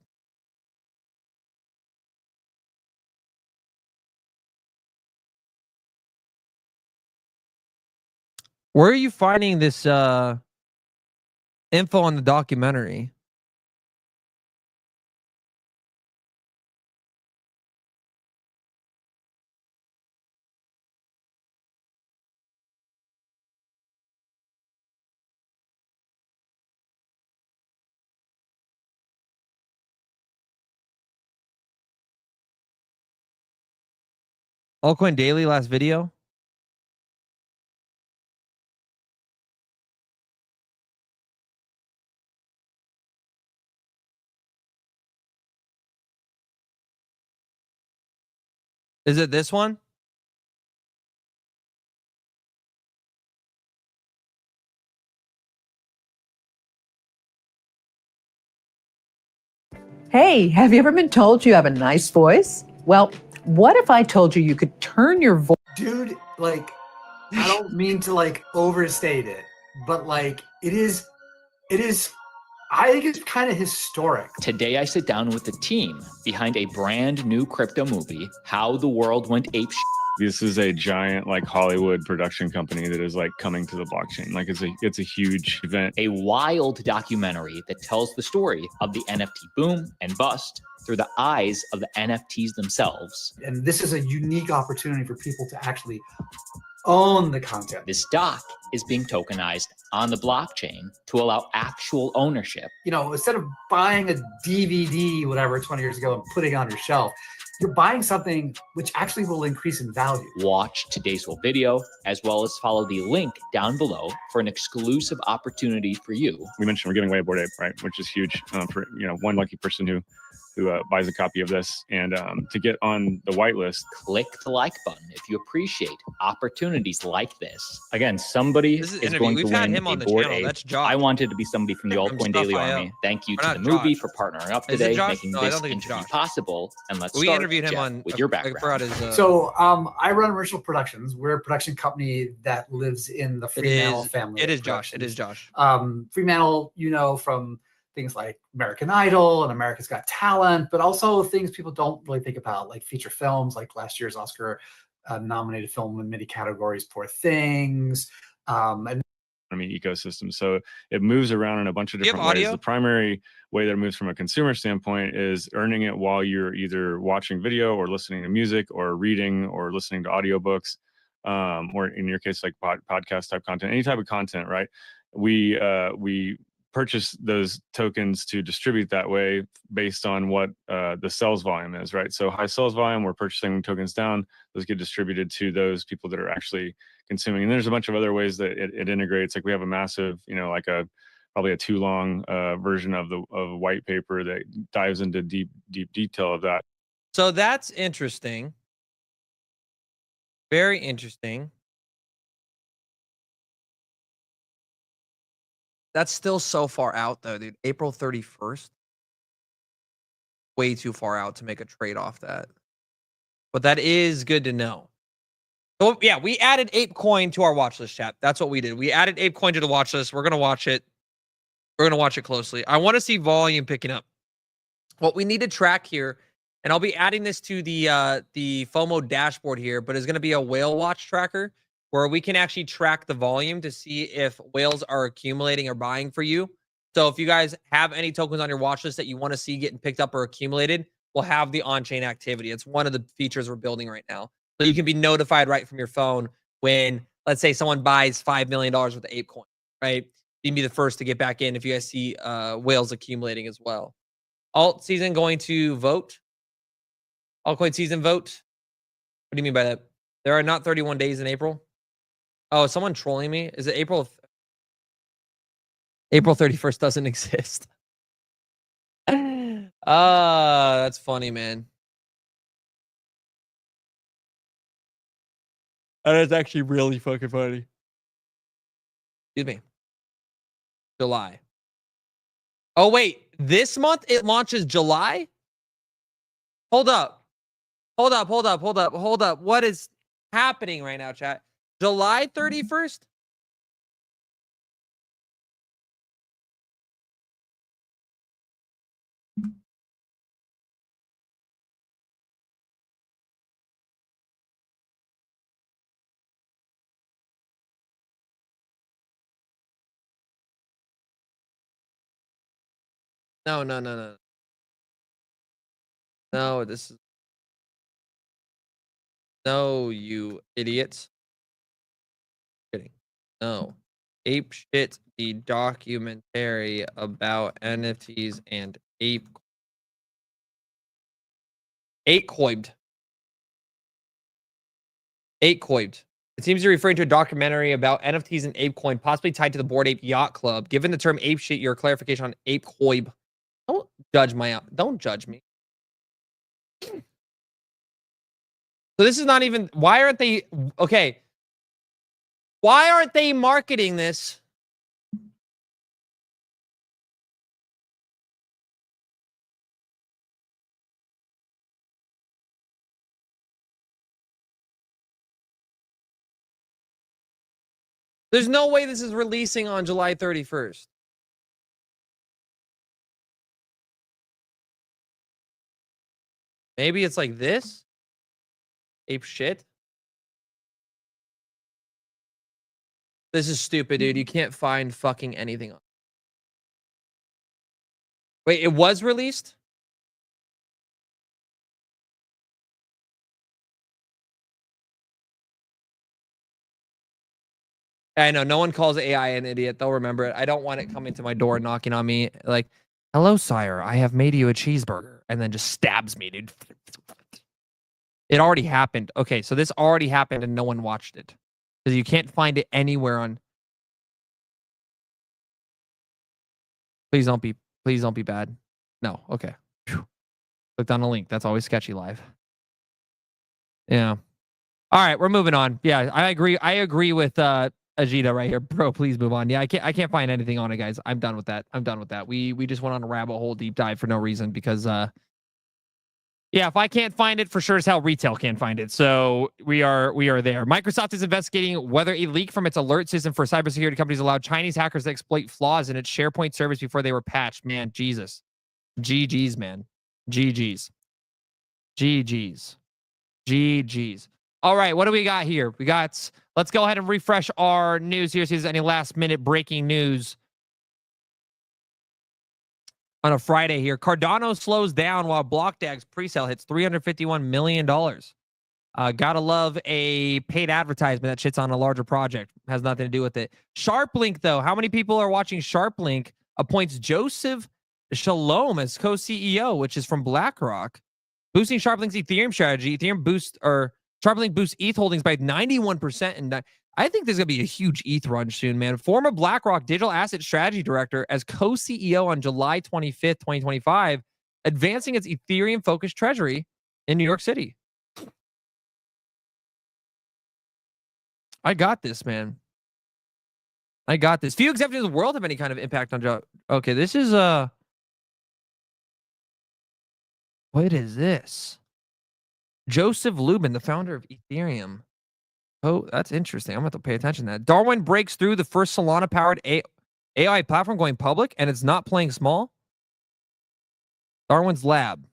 Where are you finding this info on the documentary? Altcoin Daily last video? Is it this one? Hey, have you ever been told you have a nice voice? Well, what if I told you you could turn your voice? Dude, like, I don't mean to like overstate it, but like it is, I think it's kind of historic. Today, I sit down with the team behind a brand new crypto movie, How the World Went Ape. This is a giant like Hollywood production company that is like coming to the blockchain. Like it's a huge event. A wild documentary that tells the story of the NFT boom and bust through the eyes of the NFTs themselves. And this is a unique opportunity for people to actually own the content. This doc is being tokenized on the blockchain to allow actual ownership. You know, instead of buying a DVD, whatever, 20 years ago and putting it on your shelf, you're buying something which actually will increase in value. Watch today's full video, as well as follow the link down below for an exclusive opportunity for you. We mentioned we're giving away a Bored Ape, right? Which is huge for one lucky person who buys a copy of this. And to get on the whitelist, click the like button if you appreciate opportunities like this. Again, somebody is going to win him on a the Bored channel. Ape. That's Josh. I wanted to be somebody from the From Altcoin Daily Stuff.io. Army. Thank you Or to not the movie Josh. for partnering up Is it today, Josh? making No, I this don't think it's interview Josh. possible. And let's We start, interviewed him Jeff, on with your I forgot background. his, So I run Original Productions. We're a production company that lives in the Fremantle family. It of is Josh. It productions. is Josh. Fremantle, you know, from things like American Idol and America's Got Talent, but also things people don't really think about, like feature films, like last year's Oscar nominated film in many categories, Poor Things. And ecosystem. So it moves around in a bunch of Do you have different ways. audio? The primary way that it moves from a consumer standpoint is earning it while you're either watching video or listening to music or reading or listening to audiobooks, or in your case, like podcast type content, any type of content, right? We purchase those tokens to distribute that way based on what the sales volume is, right? So high sales volume, we're purchasing tokens down, those get distributed to those people that are actually consuming. And there's a bunch of other ways that it integrates. Like we have a massive, like probably a too long version of white paper that dives into deep detail of that. So that's interesting. Very interesting. That's still so far out, though, dude. April 31st. Way too far out to make a trade off that. But that is good to know. So, yeah, we added ApeCoin to our watch list, chat. That's what we did. We added ApeCoin to the watch list. We're going to watch it. We're going to watch it closely. I want to see volume picking up. What we need to track here, and I'll be adding this to the FOMO dashboard here, but it's going to be a whale watch tracker where we can actually track the volume to see if whales are accumulating or buying for you. So if you guys have any tokens on your watch list that you want to see getting picked up or accumulated, we'll have the on-chain activity. It's one of the features we're building right now. So you can be notified right from your phone when, let's say, someone buys $5 million worth of ApeCoin, right? You can be the first to get back in if you guys see whales accumulating as well. Alt season going to vote. Altcoin season vote. What do you mean by that? There are not 31 days in April. Oh, is someone trolling me? Is it April 31st doesn't exist? That's funny, man. That is actually really fucking funny. Excuse me. July. Oh, wait. This month it launches July? Hold up. Hold up. What is happening right now, chat? July 31st? No. No, this is... No, you idiots. Kidding. No. Ape Shit, the documentary about NFTs and Apecoin. Apecoin. It seems you're referring to a documentary about NFTs and Apecoin, possibly tied to the Bored Ape Yacht Club. Given the term Ape Shit, your clarification on Apecoin. Don't judge Don't judge me. So this is not even... Why aren't they... Okay. Why aren't they marketing this? There's no way this is releasing on July 31st. Maybe it's like this? Ape shit. This is stupid, dude. You can't find fucking anything. Wait, it was released? I know no one calls AI an idiot. They'll remember it. I don't want it coming to my door knocking on me like, "Hello, sire. I have made you a cheeseburger," and then just stabs me, dude. It already happened. Okay, so this already happened and no one watched it because you can't find it anywhere on. Please don't be bad. No. Okay. Phew. Clicked on a link. That's always sketchy live. Yeah. All right, we're moving on. Yeah, I agree with Ajita right here. Bro, please move on. Yeah, I can't find anything on it, guys. I'm done with that. We just went on a rabbit hole deep dive for no reason because yeah, if I can't find it, for sure as hell retail can't find it. So we are there. Microsoft is investigating whether a leak from its alert system for cybersecurity companies allowed Chinese hackers to exploit flaws in its SharePoint service before they were patched. Man, Jesus. GG's, man. GG's. GG's. GG's. All right, what do we got here? Let's go ahead and refresh our news here. See if there's any last minute breaking news on a Friday here. Cardano slows down while BlockDAG's presale hits $351 million. Gotta love a paid advertisement that shits on a larger project. Has nothing to do with it. SharpLink, though. How many people are watching SharpLink? Appoints Joseph Shalom as co-CEO, which is from BlackRock. Boosting SharpLink's Ethereum strategy. SharpLink boosts ETH holdings by 91%. And I think there's going to be a huge ETH run soon, man. Former BlackRock digital asset strategy director as co-CEO on July 25th, 2025, advancing its Ethereum-focused treasury in New York City. I got this, man. I got this. Few executives in the world have any kind of impact on job. Okay, this is what is this? Joseph Lubin, the founder of Ethereum. Oh, that's interesting. I'm going to have to pay attention to that. Darwin breaks through the first Solana-powered AI platform going public, and it's not playing small. Darwin's lab.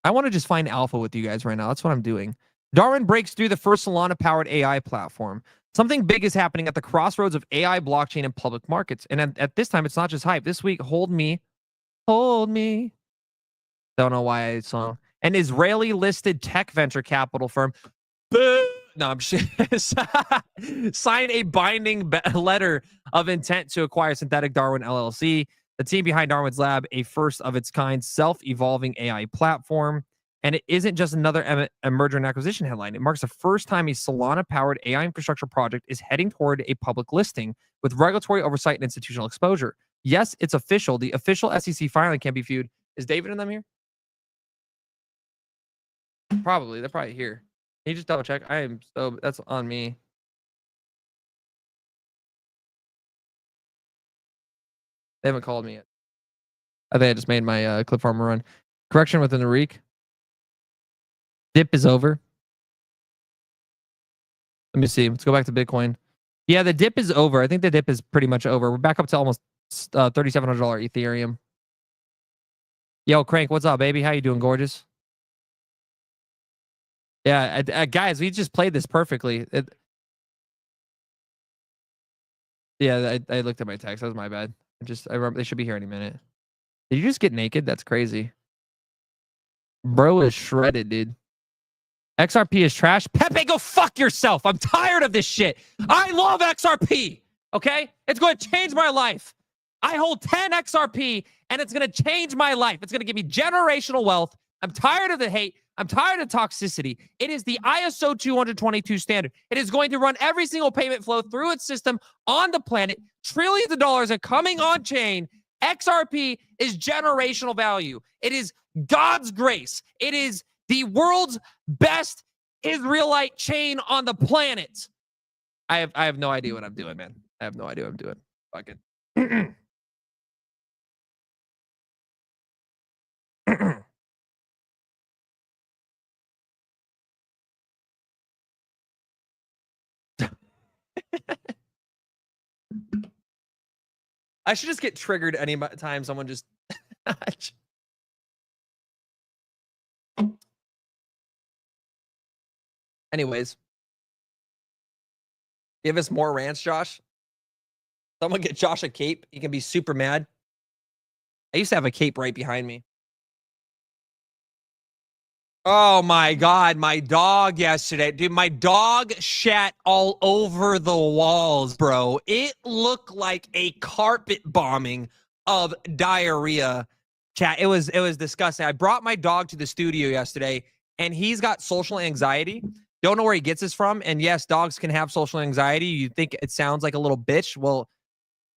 I want to just find alpha with you guys right now. That's what I'm doing. Darwin breaks through the first Solana-powered AI platform. Something big is happening at the crossroads of AI, blockchain, and public markets. And at this time, it's not just hype. This week, hold me. Don't know why I saw. An Israeli-listed tech venture capital firm. No, I'm signed a binding letter of intent to acquire Synthetic Darwin LLC, the team behind Darwin's Lab, a first of its kind self-evolving AI platform. And it isn't just another merger and acquisition headline. It marks the first time a Solana-powered AI infrastructure project is heading toward a public listing with regulatory oversight and institutional exposure. Yes, it's official. The official SEC filing can be viewed. Is David and them here? Probably. They're probably here. Can you just double check? That's on me. They haven't called me yet. I think I just made my clip farmer run. Correction within the week. Dip is over. Let me see. Let's go back to Bitcoin. Yeah, the dip is over. I think the dip is pretty much over. We're back up to almost $3,700 Ethereum. Yo, Crank, what's up, baby? How you doing, gorgeous? Yeah, guys, we just played this perfectly. Yeah, I looked at my text. That was my bad. I remember they should be here any minute. Did you just get naked? That's crazy. Bro is shredded, dude. XRP is trash. Pepe, go fuck yourself. I'm tired of this shit. I love XRP. Okay? It's going to change my life. I hold 10 XRP and it's going to change my life. It's going to give me generational wealth. I'm tired of the hate. I'm tired of toxicity. It is the ISO 222 standard. It is going to run every single payment flow through its system on the planet. Trillions of dollars are coming on chain. XRP is generational value. It is God's grace. It is the world's best Israelite chain on the planet. I have no idea what I'm doing, man. I have no idea what I'm doing. Fucking. I should just get triggered any time someone just. Anyways, give us more rants, Josh. Someone get Josh a cape. He can be super mad. I used to have a cape right behind me. Oh my God, my dog yesterday. Dude, my dog shat all over the walls, bro. It looked like a carpet bombing of diarrhea. Chat, it was disgusting. I brought my dog to the studio yesterday, and he's got social anxiety. Don't know where he gets this from. And yes, dogs can have social anxiety. You think it sounds like a little bitch. Well,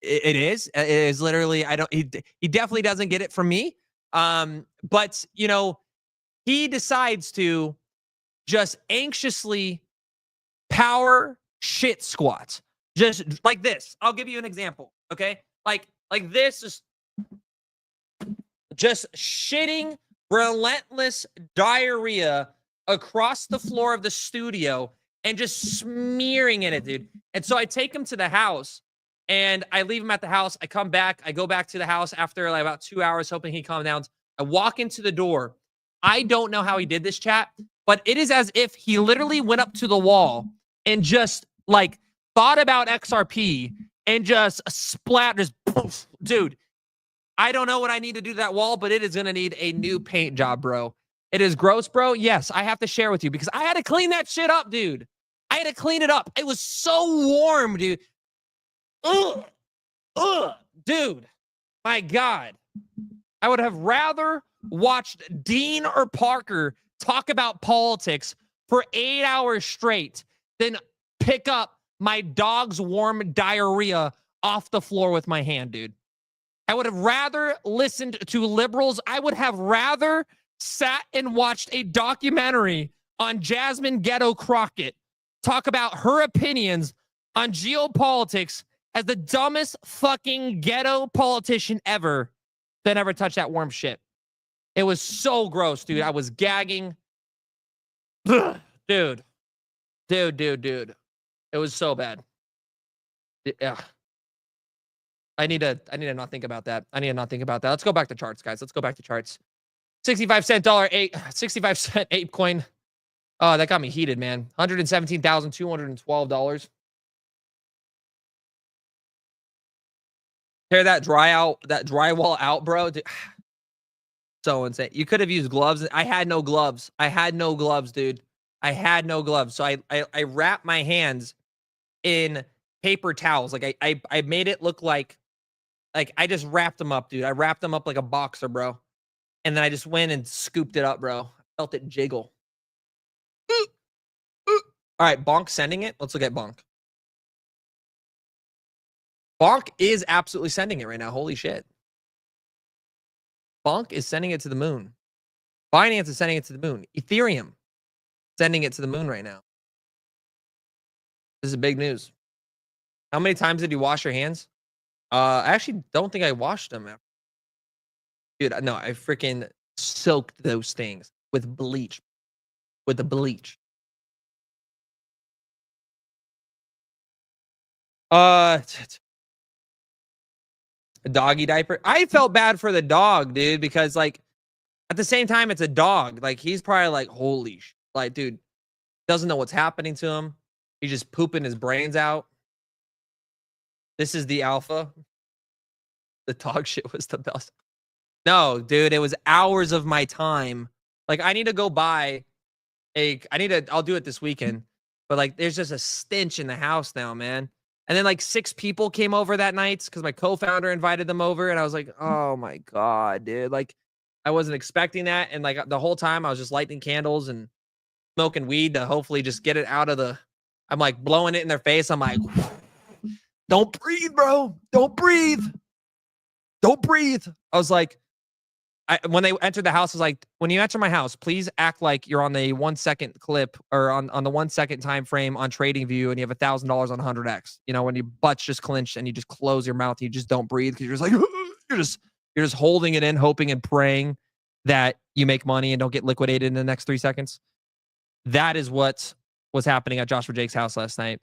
it is. It is literally, he definitely doesn't get it from me. But you know, he decides to just anxiously power shit squats. Just like this. I'll give you an example. Okay. Like this is just shitting relentless diarrhea across the floor of the studio and just smearing in it, dude. And so I take him to the house and I leave him at the house. I come back. I go back to the house after like about 2 hours, hoping he calmed down. I walk into the door. I don't know how he did this, chat, but it is as if he literally went up to the wall and just like thought about XRP and just splat, just poof. Dude, I don't know what I need to do to that wall, but it is going to need a new paint job, bro. It is gross, bro. Yes, I have to share with you because I had to clean that shit up, dude. I had to clean it up. It was so warm, dude. Ugh. Dude. My God. I would have rather watched Dean or Parker talk about politics for 8 hours straight than pick up my dog's warm diarrhea off the floor with my hand, dude. I would have rather listened to liberals. I would have rather sat and watched a documentary on Jasmine Ghetto Crockett talk about her opinions on geopolitics as the dumbest fucking ghetto politician ever than ever touch that warm shit. It was so gross, dude. I was gagging. Dude. It was so bad. Yeah. I need to not think about that. Let's go back to charts, guys. Let's go back to charts. 65-cent ape coin. Oh, that got me heated, man. $117,212. Tear that drywall out, bro. Dude. So insane. You could have used gloves. I had no gloves. Dude. I had no gloves. So I wrapped my hands in paper towels. Like I made it look like I just wrapped them up, dude. I wrapped them up like a boxer, bro. And then I just went and scooped it up, bro. I felt it jiggle. All right, Bonk sending it. Let's look at Bonk. Bonk is absolutely sending it right now. Holy shit. Bonk is sending it to the moon. Binance is sending it to the moon. Ethereum sending it to the moon right now. This is big news. How many times did you wash your hands? I actually don't think I washed them. Dude, no, I freaking soaked those things with bleach. With the bleach. A doggy diaper. I felt bad for the dog, dude, because like at the same time, it's a dog. Like he's probably like, holy shit. Like, dude, doesn't know what's happening to him. He's just pooping his brains out. This is the alpha. The dog shit was the best. No, dude, it was hours of my time. Like I need to go buy I'll do it this weekend. But like there's just a stench in the house now, man. And then like 6 people came over that night because my co-founder invited them over. And I was like, oh my God, dude. Like I wasn't expecting that. And like the whole time I was just lighting candles and smoking weed to hopefully just get it out of the, I'm like blowing it in their face. I'm like, don't breathe, bro. Don't breathe. Don't breathe. I was like, when they entered the house, I was like, when you enter my house, please act like you're on the 1 second clip or on the 1 second time frame on TradingView and you have $1,000 on 100x. You know, when your butt's just clenched and you just close your mouth and you just don't breathe because you're just like, you're just holding it in, hoping and praying that you make money and don't get liquidated in the next 3 seconds. That is what was happening at Joshua Jake's house last night.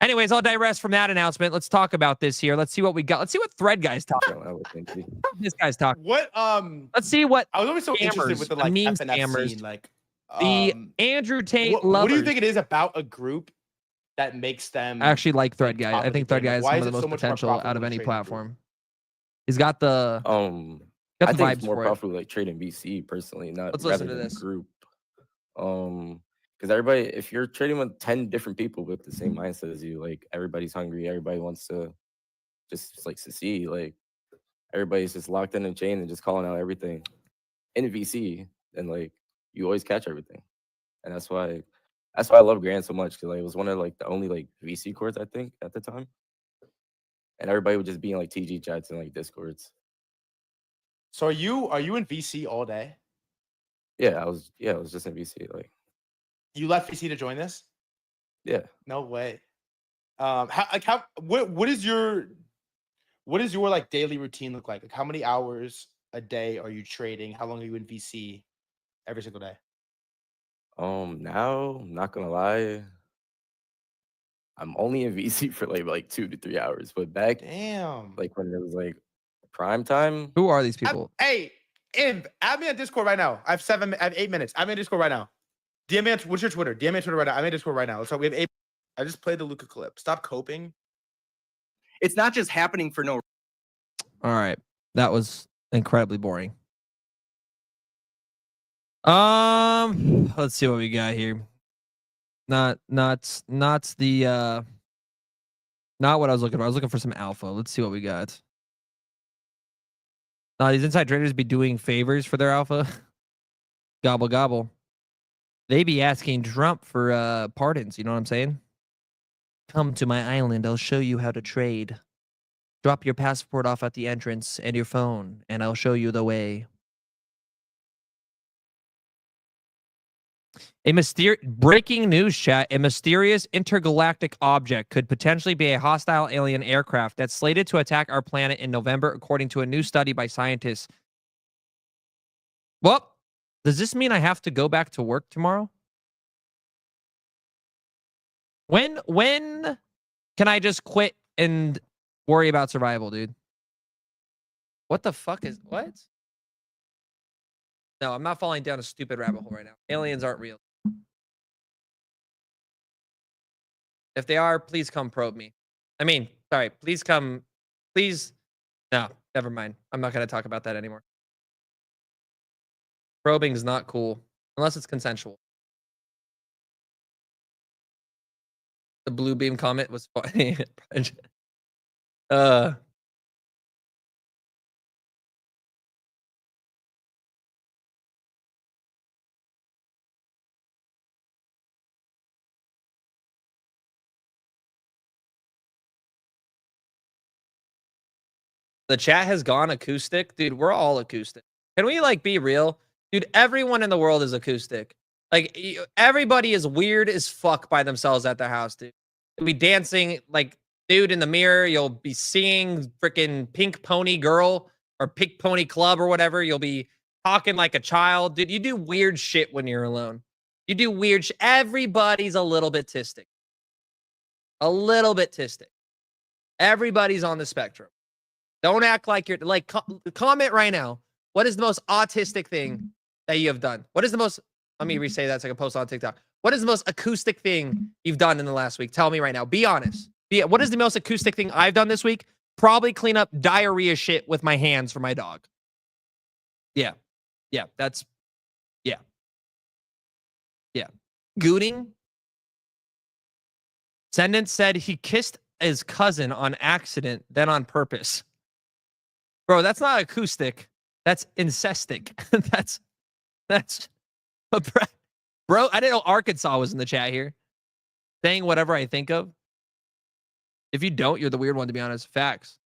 Anyways, I'll digress from that announcement. Let's talk about this here. Let's see what we got. Let's see what Thread guy's talking. This guy's talking. What Let's see what I was always so interested with the like meme FNF scammers, scene. Like the Andrew Tate what lovers. do you think it is about a group that makes them I actually like Thread guy. top I of think the Thread game? guy Like, has why some is of the it so most much more potential out profitable of than any trading platform. He's got the I got the think vibes it's more for it. profitable like trading VC personally, not Let's rather listen to than this. group. Because everybody, if you're trading with 10 different people with the same mindset as you, like everybody's hungry, everybody wants to just like succeed, like everybody's just locked in a chain and just calling out everything in a VC, and like you always catch everything, and that's why I love Grand so much, because like, it was one of like the only like VC courts I think at the time, and everybody would just be in like TG chats and like Discords. So are you in VC all day? Yeah, I was just in VC, like You left VC to join this? yeah. No way. What is your like daily routine look like? Like how many hours a day are you trading? How long are you in VC every single day? Now I'm not gonna lie, I'm only in VC for like 2 to 3 hours, but back Damn. like when it was like prime time. Who are these people? Hey, Imp, add me on Discord right now. I have 8 minutes. I'm in Discord right now. DM me on, what's your Twitter? DM me on Twitter right now. I'm in Discord right now. So we have 8. I just played the Luca clip. Stop coping. It's not just happening for no. All right, that was incredibly boring. Let's see what we got here. Not the not what I was looking for. I was looking for some alpha. Let's see what we got. These inside traders be doing favors for their alpha. Gobble gobble. They be asking Trump for pardons. You know what I'm saying? Come to my island. I'll show you how to trade. Drop your passport off at the entrance and your phone, and I'll show you the way. Breaking news chat. A mysterious intergalactic object could potentially be a hostile alien aircraft that's slated to attack our planet in November, according to a new study by scientists. Well, does this mean I have to go back to work tomorrow? When can I just quit and worry about survival, dude? What the fuck is what? No, I'm not falling down a stupid rabbit hole right now. Aliens aren't real. If they are, please come probe me. I mean, sorry, please come. Please. No, never mind. I'm not going to talk about that anymore. Probing is not cool unless it's consensual. The blue beam comment was funny. The chat has gone acoustic. Dude, we're all acoustic. Can we like be real? Dude, everyone in the world is acoustic. Like everybody is weird as fuck by themselves at their house, dude. You'll be dancing like dude in the mirror. You'll be singing freaking Pink Pony Girl or Pink Pony Club or whatever. You'll be talking like a child. Dude, you do weird shit when you're alone. You do weird shit. Everybody's a little bit tistic. A little bit tistic. Everybody's on the spectrum. Don't act like you're like comment right now. What is the most autistic thing that you have done? What is the most, let me re-say that so I can post on TikTok. What is the most acoustic thing you've done in the last week? Tell me right now. Be honest. What is the most acoustic thing I've done this week? Probably clean up diarrhea shit with my hands for my dog. Yeah. Yeah. That's, yeah. Yeah. Gooting. Sendent said he kissed his cousin on accident, then on purpose. Bro, that's not acoustic. That's incestic. that's bro, I didn't know Arkansas was in the chat here. Saying whatever I think of. If you don't, you're the weird one, to be honest. Facts.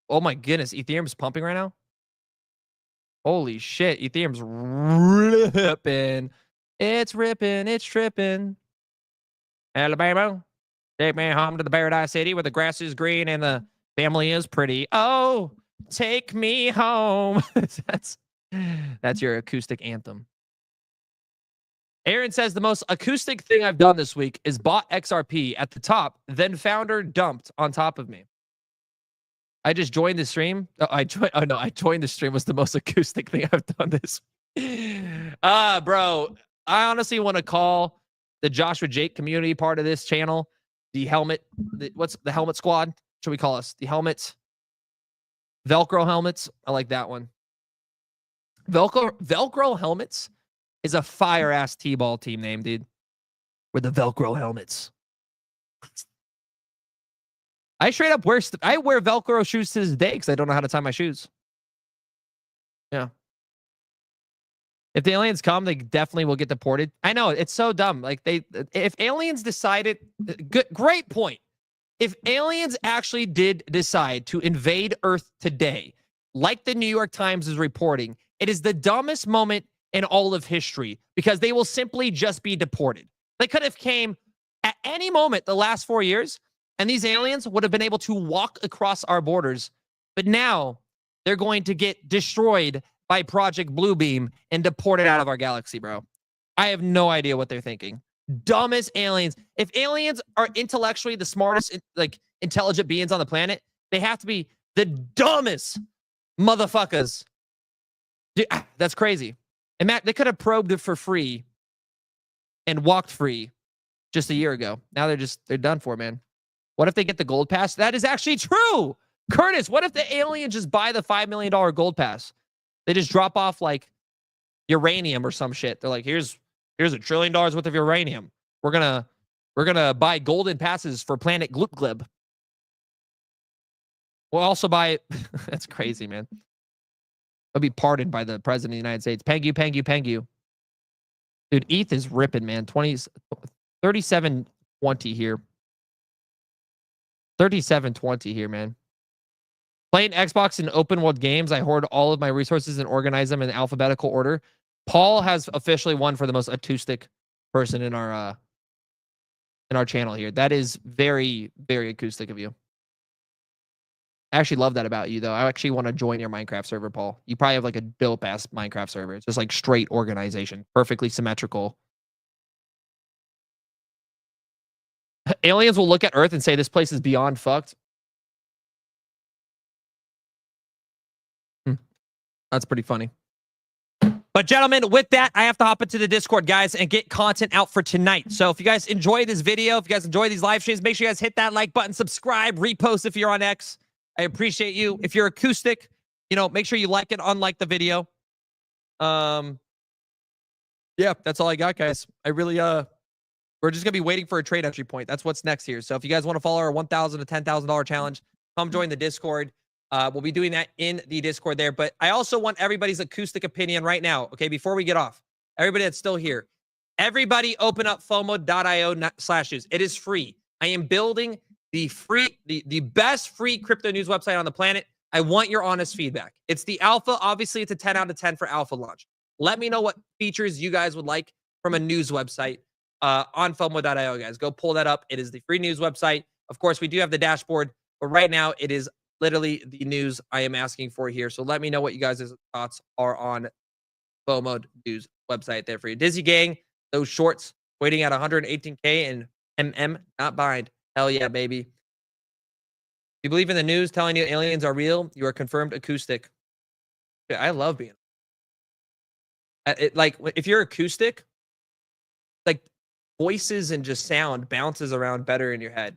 Oh my goodness, Ethereum's pumping right now. Holy shit, Ethereum's ripping. It's ripping, it's tripping. Alabama, take me home to the Paradise City where the grass is green and the family is pretty. Oh, take me home. That's your acoustic anthem. Aaron says the most acoustic thing I've done this week is bought XRP at the top, then founder dumped on top of me. I just joined the stream. I joined the stream was the most acoustic thing I've done this. Bro, I honestly want to call the Joshua Jake community part of this channel the helmet. What's the helmet squad? Should we call us the helmets? Velcro helmets. I like that one. Velcro helmets is a fire ass T-ball team name, dude. We're the Velcro helmets. I straight up wear Velcro shoes to this day because I don't know how to tie my shoes. Yeah. If the aliens come, they definitely will get deported. I know it's so dumb. Like if aliens decided, great point. If aliens actually did decide to invade Earth today, like the New York Times is reporting, it is the dumbest moment in all of history because they will simply just be deported. They could have came at any moment the last 4 years, and these aliens would have been able to walk across our borders. But now they're going to get destroyed by Project Bluebeam and deported out of our galaxy, bro. I have no idea what they're thinking. Dumbest aliens. If aliens are intellectually the smartest, like intelligent beings on the planet, they have to be the dumbest motherfuckers. Dude, that's crazy. And Matt, they could have probed it for free and walked free just a year ago. Now they're done for, man. What if they get the gold pass? That is actually true. Curtis, what if the aliens just buy the $5 million gold pass? They just drop off like uranium or some shit. They're like, here's $1 trillion worth of uranium. We're gonna buy golden passes for planet Gloop Glib. We'll also buy that's crazy, man. I'll be pardoned by the president of the United States. Pengu, Pengu, Pengu. Dude, ETH is ripping, man. 37.20 here. 37.20 here, man. Playing Xbox and open world games, I hoard all of my resources and organize them in alphabetical order. Paul has officially won for the most acoustic person in our channel here. That is very, very acoustic of you. I actually love that about you, though. I actually want to join your Minecraft server, Paul. You probably have like a dope-ass Minecraft server. It's just like straight organization. Perfectly symmetrical. Aliens will look at Earth and say, this place is beyond fucked. That's pretty funny. But gentlemen, with that, I have to hop into the Discord, guys, and get content out for tonight. So if you guys enjoy this video, if you guys enjoy these live streams, make sure you guys hit that like button, subscribe, repost if you're on X. I appreciate you. If you're acoustic, make sure you like and unlike the video. Yeah, that's all I got, guys. I really, we're just gonna be waiting for a trade entry point. That's what's next here. So if you guys want to follow our $1,000 to $10,000 challenge, come join the Discord. We'll be doing that in the Discord there. But I also want everybody's acoustic opinion right now. Okay, before we get off, everybody that's still here, everybody open up FOMO.io/news. It is free. I am building the best free crypto news website on the planet. I want your honest feedback. It's the alpha. Obviously, it's a 10 out of 10 for alpha launch. Let me know what features you guys would like from a news website on FOMO.io, guys. Go pull that up. It is the free news website. Of course, we do have the dashboard, but right now it is literally the news I am asking for here. So let me know what you guys' thoughts are on FOMO news website there for you. Dizzy Gang, those shorts waiting at 118K and not bind. Hell yeah, baby. You believe in the news telling you aliens are real? You are confirmed acoustic. I love being like if you're acoustic, like voices and just sound bounces around better in your head.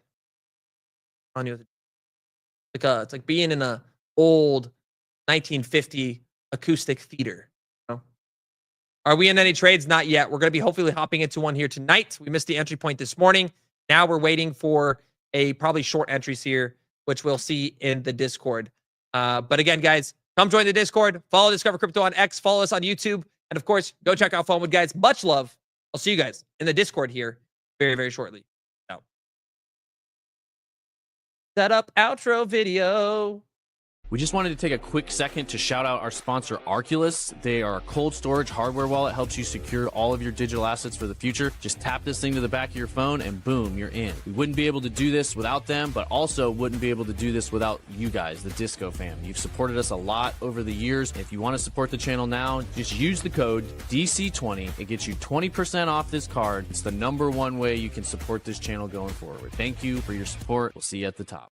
On you. It's like being in a old 1950 acoustic theater. Are we in any trades? Not yet. We're going to be hopefully hopping into one here tonight. We missed the entry point this morning. Now we're waiting for a probably short entries here, which we'll see in the Discord. But again, guys, come join the Discord. Follow Discover Crypto on X. Follow us on YouTube. And of course, go check out FOMO, guys. Much love. I'll see you guys in the Discord here very, very shortly. Set up outro video. We just wanted to take a quick second to shout out our sponsor, Arculus. They are a cold storage hardware wallet, helps you secure all of your digital assets for the future. Just tap this thing to the back of your phone and boom, you're in. We wouldn't be able to do this without them, but also wouldn't be able to do this without you guys, the Disco fam. You've supported us a lot over the years. If you want to support the channel now, just use the code DC20. It gets you 20% off this card. It's the #1 way you can support this channel going forward. Thank you for your support. We'll see you at the top.